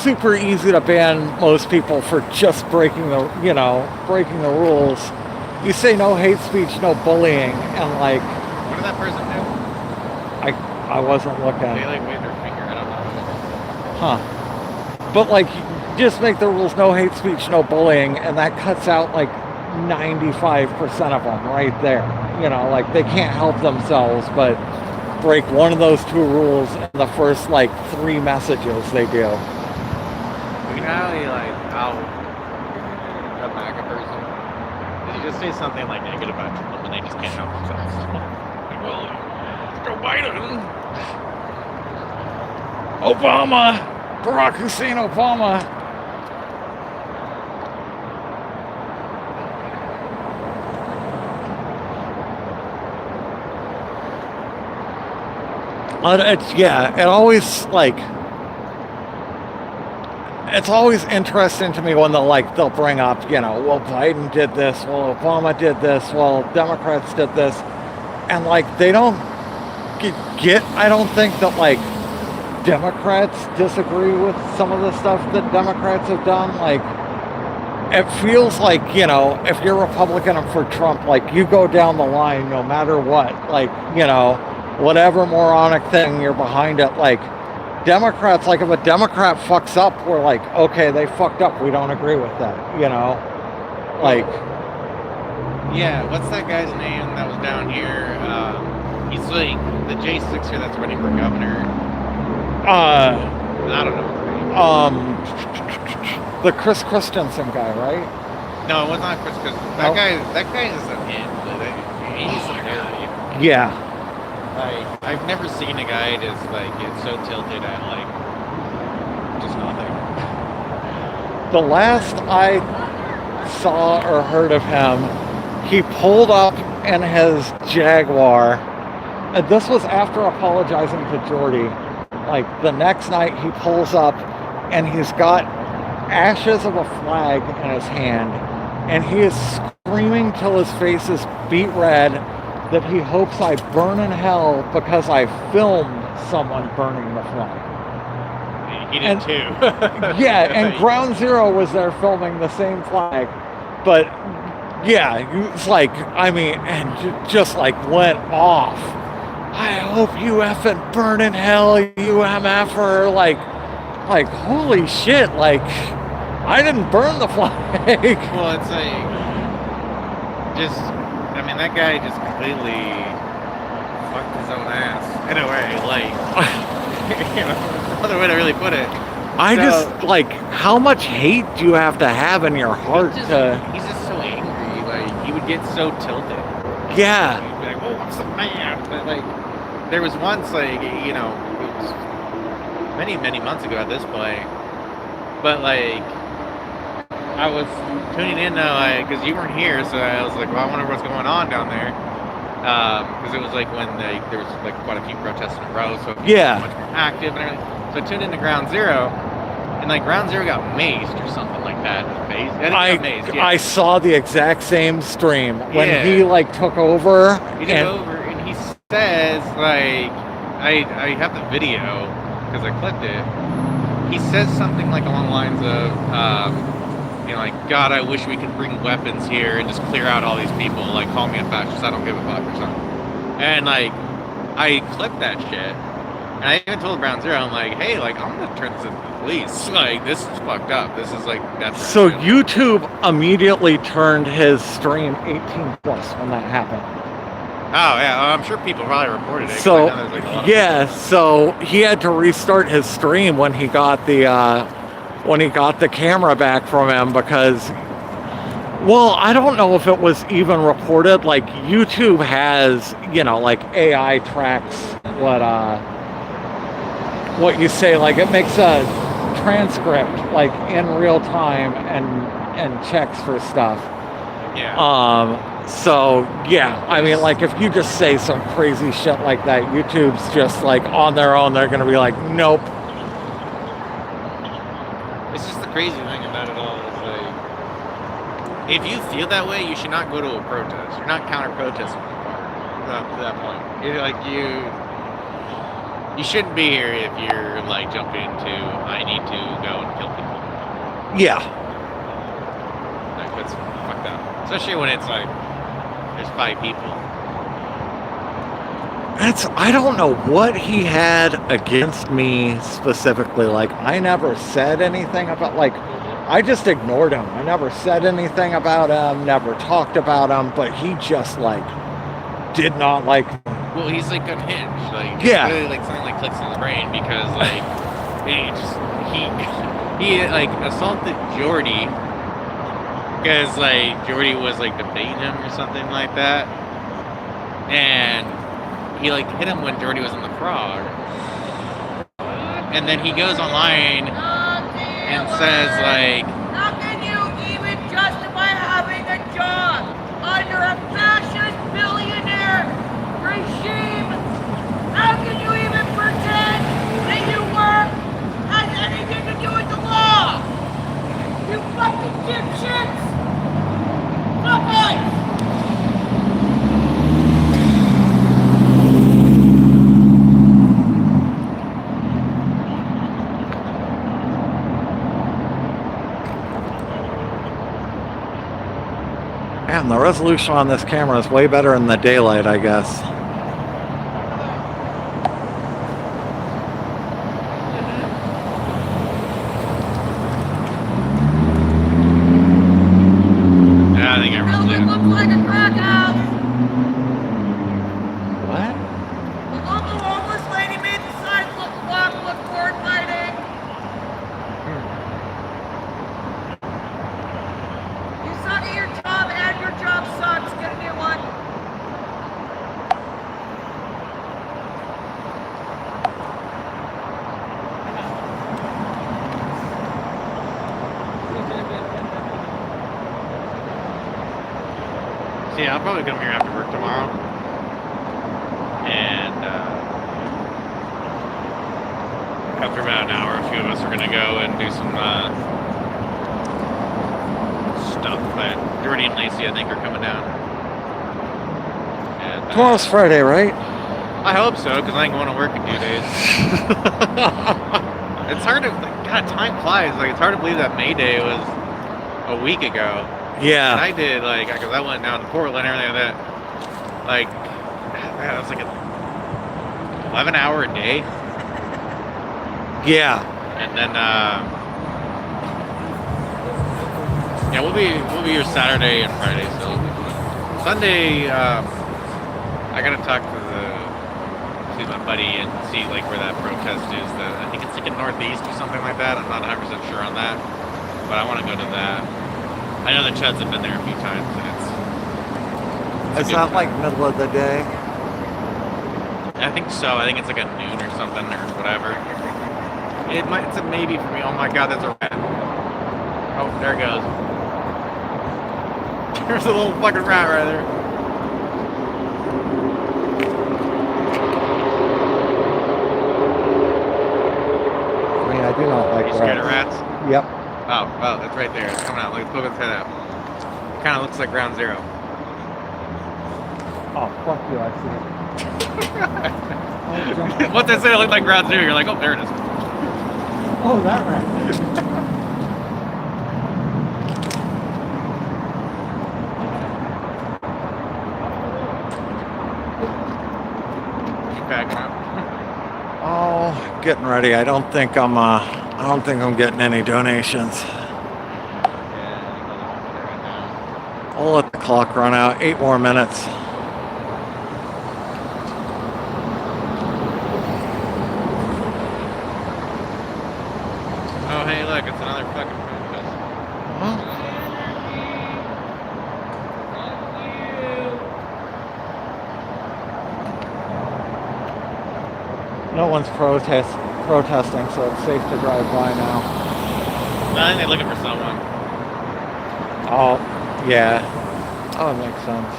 super easy to ban most people for just breaking the rules. You say no hate speech, no bullying, and like... What did that person do? I wasn't looking. They like waved their finger, I don't know. Huh. But like, just make the rules no hate speech, no bullying, and that cuts out like 95% of them right there. You know, like they can't help themselves, but break one of those two rules in the first like 3 messages they do. You know how you like, a MAGA person? You just say something like negative about Trump and they just can't help themselves. Like, well, Joe Biden, Obama, Barack Hussein Obama. It's always interesting to me when they'll bring up, you know, well, Biden did this, well, Obama did this, well, Democrats did this, and like they don't get I don't think that like Democrats disagree with some of the stuff that Democrats have done. Like it feels like, you know, if you're Republican and for Trump, like you go down the line no matter what, like, you know, whatever moronic thing you're behind it. Like Democrats, like if a Democrat fucks up, we're like, okay, they fucked up, we don't agree with that, you know? Like, yeah, what's that guy's name that was down here? He's like the J6er that's running for governor. I don't know his name. The Chris Christensen guy, right? No, it was not Chris Christensen. That guy is an ant. He's hilarious. Yeah. Like, I've never seen a guy just like get so tilted at like just nothing. The last I saw or heard of him, he pulled up in his Jaguar. And this was after apologizing to Jordy. Like the next night he pulls up and he's got ashes of a flag in his hand and he is screaming till his face is beat red that he hopes I burn in hell because I filmed someone burning the flag. He did too. Yeah, and Ground Zero was there filming the same flag. But yeah, it's like, I mean, and just like went off. I hope you effing burn in hell, you MFer. Like holy shit, like I didn't burn the flag. Well, it's like I mean, that guy just completely fucked his own ass in a way. Like, you know, another way to really put it. Just like, how much hate do you have to have in your heart he's just so angry. Like, he would get so tilted. Yeah. He'd be like, So, man, but like, there was once, like, you know, it was many months ago at this point, but like, I was tuning in to, like, because you weren't here, so I was like, well, I wonder what's going on down there. Because it was like when there was like quite a few protests in a row, so people were much more active and everything. So I tuned into Ground Zero, and like Ground Zero got mazed or something like that in the face. I think he got mazed, yeah. I saw the exact same stream when he like took over. He took over, and he says, like, I have the video because I clipped it. He says something like along the lines of, you know, like, God, I wish we could bring weapons here and just clear out all these people. Like, call me a fascist. I don't give a fuck or something. And like, I clipped that shit, and I even told Ground Zero, I'm like, hey, like, I'm gonna turn this into the police. Like, this is fucked up. This is like that's. So YouTube immediately turned his stream 18 plus when that happened. Oh yeah, I'm sure people probably reported it. So like yeah, so he had to restart his stream when he got the camera back from him because, well, I don't know if it was even reported. Like YouTube has, you know, like AI tracks what you say. Like it makes a transcript like in real time and checks for stuff. Yeah. So yeah, I mean, like if you just say some crazy shit like that, YouTube's just like on their own. They're gonna be like, nope. It's just the crazy thing about it all is like, if you feel that way, you should not go to a protest. You're not counter-protesting to that point. You're like you shouldn't be here if you're like jumping into I need to go and kill people. Yeah. Like that's fucked up. Especially when it's like there's 5 people. I don't know what he had against me specifically. Like, I never said anything about, like, I just ignored him. I never said anything about him, never talked about him, but he just, like, did not like me. Well, he's, like, unhinged. Like, yeah. It's really, like, something, like, clicks in his brain because, like, he like, assaulted Jordy because, like, Jordy was, like, debating him or something like that. And he, like, hit him when Jordy was in the frog. And then he goes online and says, like, how can you even justify having a job under a fascist billionaire regime? How can you even pretend that your work has anything to do with the law? You fucking dipshits! Fuck us! Man, the resolution on this camera is way better in the daylight, I guess. Yeah, I think everyone's Building looks like a crack house. What? The local homeless lady made the sign look more inviting. You suck at your job and your job sucks. Get a new one. So yeah, I'll probably come here after work tomorrow. And after about an hour, a few of us are gonna go and do some stuff. But Jordy and Lacey, I think, are coming down. And, Tomorrow's Friday, right? I hope so, because I ain't going to work in 2 days. It's hard to, like, God, time flies. Like, it's hard to believe that May Day was a week ago. Yeah. And I did, like, because I went down to Portland and everything like that. Like, man, that was like an 11-hour a day. Yeah. And then, yeah, we'll be here Saturday and Friday. So Sunday, I gotta talk to my buddy and see like where that protest is. I think it's like in Northeast or something like that. I'm not 100% sure on that, but I want to go to that. I know the Chuds have been there a few times, and it's Is that like middle of the day? I think so. I think it's like a noon or something or whatever. It's a maybe for me. Oh my god, that's a rat. Oh, there it goes. There's a little fucking rat right there. I mean, I do not like You rats. scared of rats? Yep. Oh, that's right there. It's coming out. Let's poke its head out. It kind of looks like Ground Zero. Oh, fuck you, I see it. Once I said it looked like Ground Zero, you're like, oh, there it is. Oh, that rat. Packing up. Oh, getting ready. I don't think I'm getting any donations. I'll let the clock run out. 8 more minutes. Oh, hey, look, it's another fucking protest. No one's protesting, so it's safe to drive by now. I think they're looking for someone. Oh, yeah. Oh, it makes sense.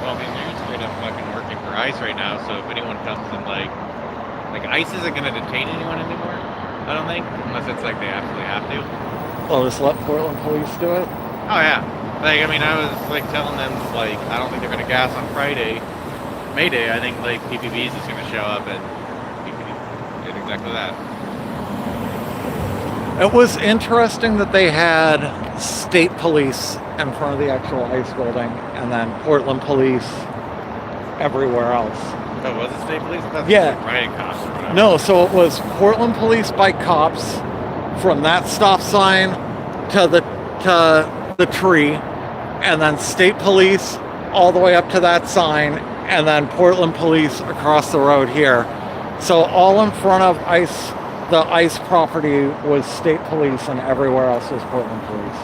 Well, I mean, they're straight up fucking working for ICE right now, so if anyone comes and like ICE isn't gonna detain anyone anymore, I don't think, unless it's like they absolutely have to. Well, just let Portland police do it. Oh yeah, like I mean, I was like telling them like I don't think they're gonna gas on Friday, May Day. I think like PPV is just gonna show up and did exactly that. It was interesting that they had state police in front of the actual ICE building, and then Portland police everywhere else. Oh, was it state police? That's Yeah. like riot cops or whatever. No, so it was Portland police by cops from that stop sign to the tree, and then state police all the way up to that sign, and then Portland police across the road here. So all in front of the ICE property was state police, and everywhere else was Portland police.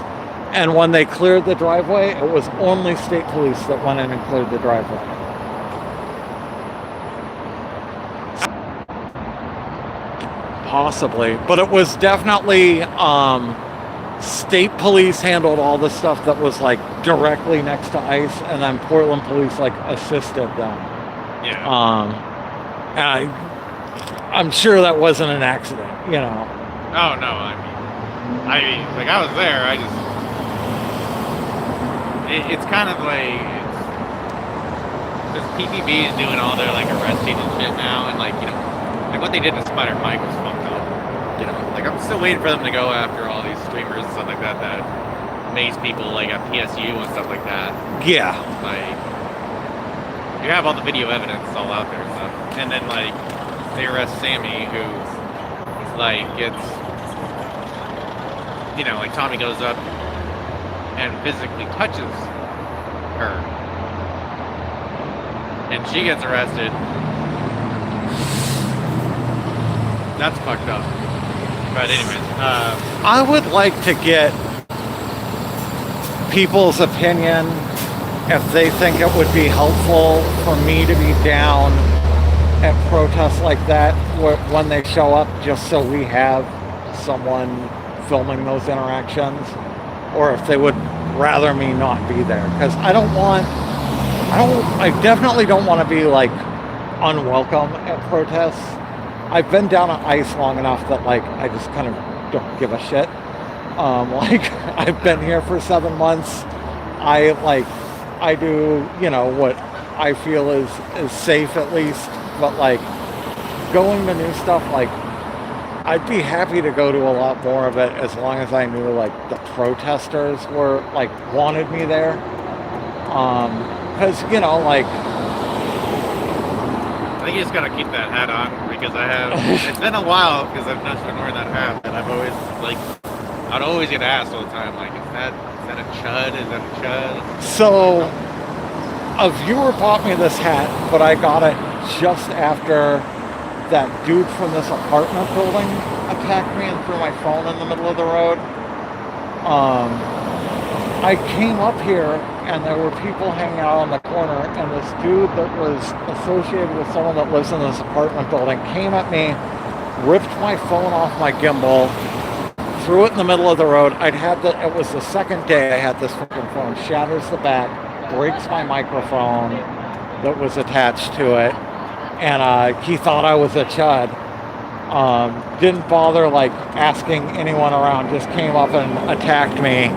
And when they cleared the driveway, it was only state police that went in and cleared the driveway. Possibly, but it was definitely state police handled all the stuff that was like directly next to ICE, and then Portland police like assisted them. Yeah. And I'm sure that wasn't an accident, you know. Oh no, I mean, like I was there. It's kind of like this PPV is doing all their like arresting and shit now, and like like what they did to Spider Mike was fucked up. Like I'm still waiting for them to go after all these streamers and stuff like that that maze people like at PSU and stuff like that. Yeah. Like you have all the video evidence all out there and stuff, and then like they arrest Sammy, who like gets, like Tommy goes up and physically touches her, and she gets arrested. That's fucked up. But anyways, I would like to get people's opinion if they think it would be helpful for me to be down at protests like that when they show up, just so we have someone filming those interactions, or if they would rather me not be there, because I definitely don't want to be like unwelcome at protests. I've been down at ICE long enough that like I just kind of don't give a shit. Like I've been here for 7 months. I do, what I feel is safe at least, but like going to new stuff, like I'd be happy to go to a lot more of it as long as I knew like the protesters were like wanted me there. Because like I think you just gotta keep that hat on, because it's been a while because I've not been wearing that hat, and I'd always get asked all the time, like, is that a chud? Is that a chud? So a viewer bought me this hat, but I got it just after that dude from this apartment building attacked me and threw my phone in the middle of the road. I came up here and there were people hanging out on the corner, and this dude that was associated with someone that lives in this apartment building came at me, ripped my phone off my gimbal, threw it in the middle of the road. It was the second day I had this fucking phone, shatters the back, breaks my microphone that was attached to it, and he thought I was a chud. Didn't bother like asking anyone around, just came up and attacked me.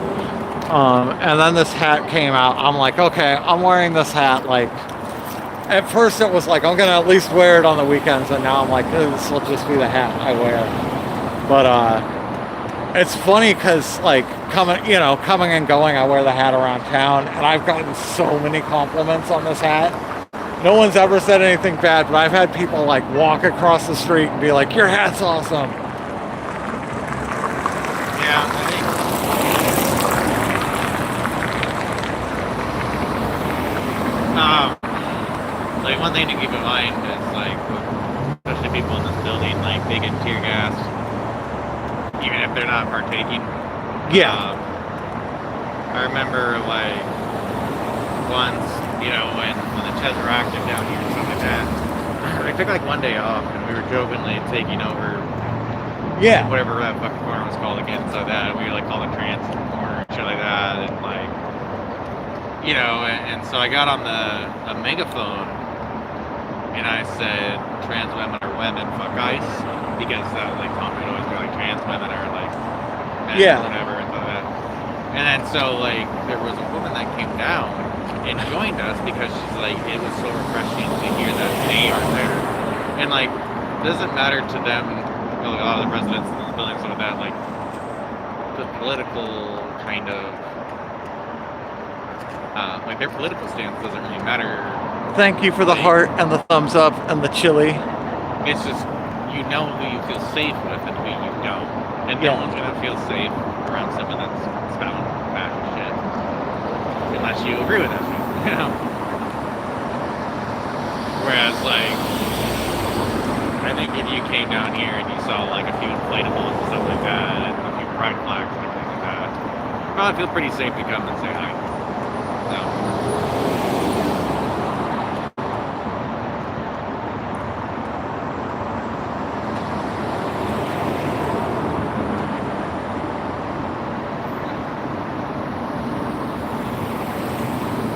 And then this hat came out. I'm like, okay, I'm wearing this hat. Like, at first it was like, I'm gonna at least wear it on the weekends, and now I'm like, this will just be the hat I wear. But it's funny because like coming and going, I wear the hat around town, and I've gotten so many compliments on this hat. No one's ever said anything bad, but I've had people like walk across the street and be like, your hat's awesome. Yeah, I think like one thing to keep in mind is like, especially people in this building, like they get tear gas, even if they're not partaking. Yeah. I remember like once, when the Cheds were active down here and stuff like that, I took like one day off and we were jokingly taking over whatever that fucking corner was called again, so that we would like call it trans corner and shit like that, and like, and so I got on a megaphone and I said trans women are women, fuck ICE, because that like comment would always be like trans women are like men or whatever and stuff like that. And then so like there was a woman that came down and joined us because she's like, it was so refreshing to hear that they are there. And like, it doesn't matter to them, a lot of the residents in the building, some of that, like the political kind of like their political stance doesn't really matter. Thank you for the heart and the thumbs up and the chili. It's just, who you feel safe with and who you don't. And no one's gonna feel safe around someone that's spouting back and shit. Unless you agree with that shit, Whereas like, I think if you came down here and you saw like a few inflatables and stuff like that, and a few pride flags and everything like that, you'd probably feel pretty safe to come and say hi. So.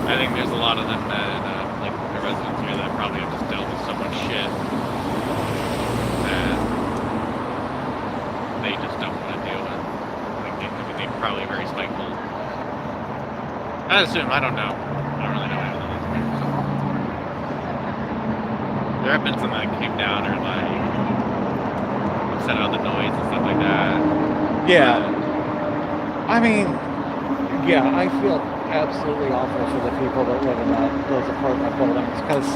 I think there's a lot of them that, like the residents here, that probably have just dealt with so much shit that they just don't want to deal with. Like they're probably very spiteful. I assume, I don't know. I don't really know anything of these people. So. There have been some that came down or like set out the noise and stuff like that. Yeah. I mean, I feel absolutely awful for the people that live in those apartment buildings, because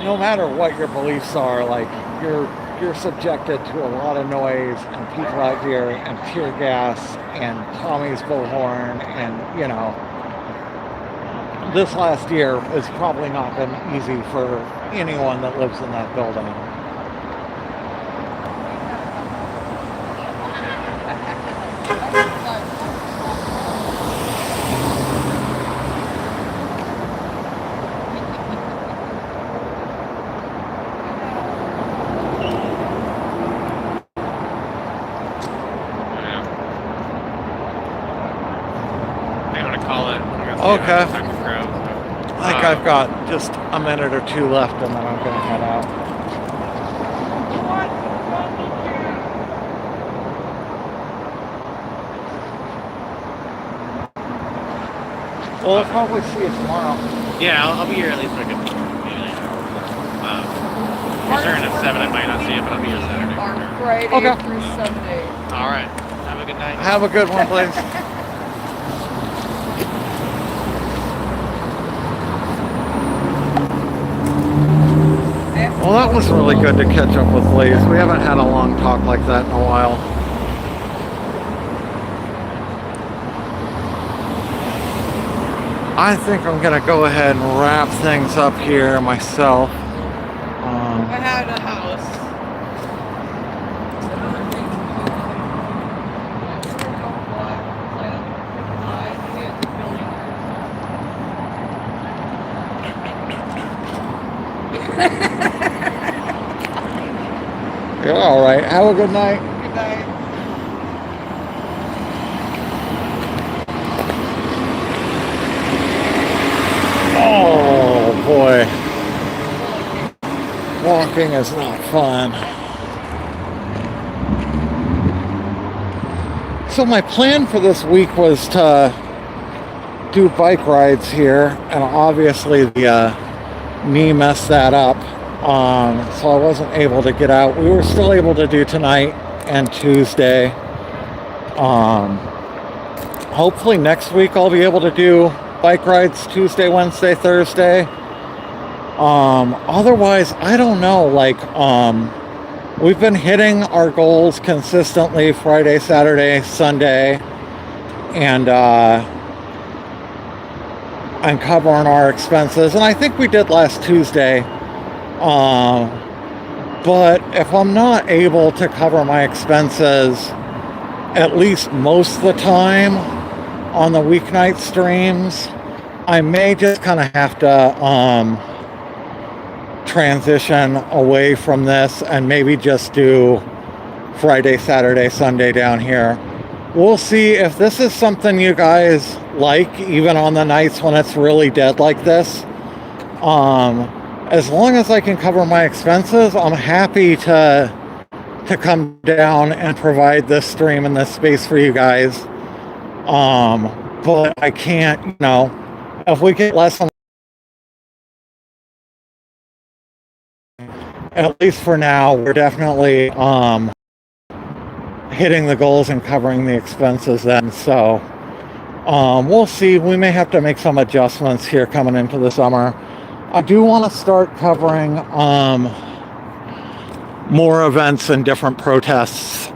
no matter what your beliefs are, like you're subjected to a lot of noise and people out here and tear gas and Tommy's bullhorn, and this last year has probably not been easy for anyone that lives in that building. Okay. I think I've got just a minute or two left, and then I'm going to head out. Well, I'll probably see you tomorrow. Yeah, I'll be here at least for a good return at 7. I might not see it, but I'll be here Saturday. Friday through Sunday. All right. Have a good night. Have a good one, please. Well, that was really good to catch up with Blaze. We haven't had a long talk like that in a while. I think I'm going to go ahead and wrap things up here myself. I had a house. You're all right. Have a good night. Good night. Oh boy. Walking is not fun. So my plan for this week was to do bike rides here, and obviously the knee messed that up. So I wasn't able to get out. We were still able to do tonight and Tuesday. Hopefully next week I'll be able to do bike rides Tuesday, Wednesday, Thursday. Otherwise, I don't know. Like, we've been hitting our goals consistently Friday, Saturday, Sunday, and covering our expenses. And I think we did last Tuesday. But if I'm not able to cover my expenses at least most of the time on the weeknight streams, I may just kind of have to transition away from this and maybe just do Friday, Saturday, Sunday down here. We'll see if this is something you guys like, even on the nights when it's really dead like this. As long as I can cover my expenses, I'm happy to come down and provide this stream and this space for you guys. But I can't, you know, if we get less than, at least for now, we're definitely hitting the goals and covering the expenses then. So we'll see. We may have to make some adjustments here coming into the summer. I do want to start covering more events and different protests,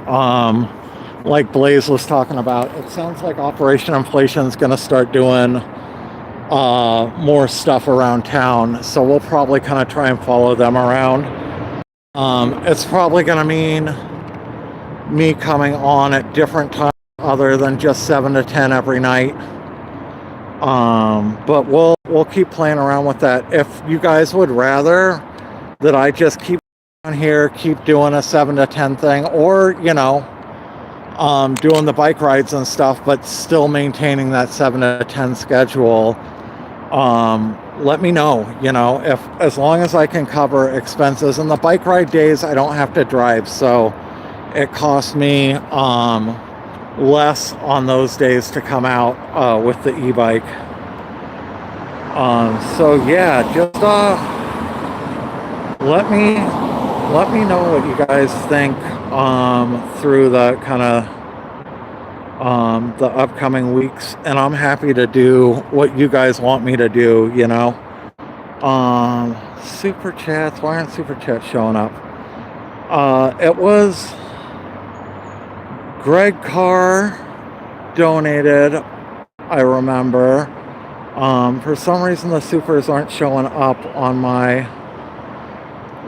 like Blaze was talking about. It sounds like Operation Inflation is going to start doing more stuff around town, so we'll probably kind of try and follow them around. It's probably going to mean me coming on at different times other than just 7 to 10 every night. But we'll keep playing around with that. If you guys would rather that I just keep on here, keep doing a 7 to 10 thing, or, you know, doing the bike rides and stuff, but still maintaining that 7 to 10 schedule, let me know. You know, if as long as I can cover expenses. And the bike ride days, I don't have to drive, so it costs me less on those days to come out with the e-bike. So yeah, just let me know what you guys think through the kind of the upcoming weeks, and I'm happy to do what you guys want me to do, you know. Super chats, why aren't super chats showing up? It was Greg Carr donated, I remember. For some reason the supers aren't showing up on my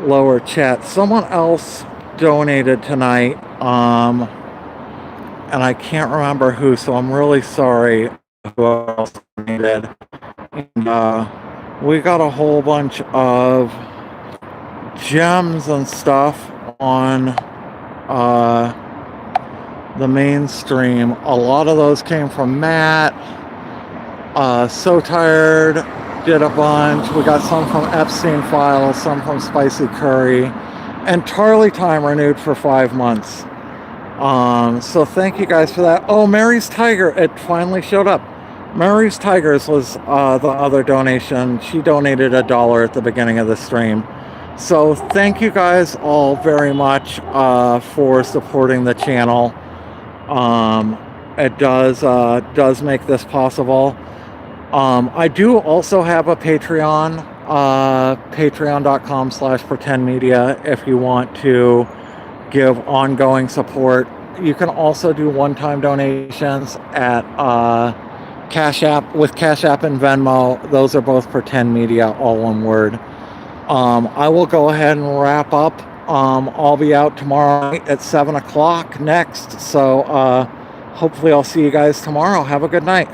lower chat. Someone else donated tonight, and I can't remember who, so I'm really sorry who else donated. And we got a whole bunch of gems and stuff on the mainstream. A lot of those came from Matt. So Tired did a bunch. We got some from Epstein Files, some from Spicy Curry, and Tarly Time renewed for 5 months. So thank you guys for that. Oh, Mary's Tiger, it finally showed up. Mary's Tigers was the other donation. She donated $1 at the beginning of the stream. So thank you guys all very much for supporting the channel. It does make this possible. I do also have a Patreon, patreon.com/PretendMedia, if you want to give ongoing support. You can also do one-time donations at Cash App, with Cash App and Venmo. Those are both Pretend Media, all one word. I will go ahead and wrap up. I'll be out tomorrow night at 7 o'clock next, so hopefully I'll see you guys tomorrow. Have a good night.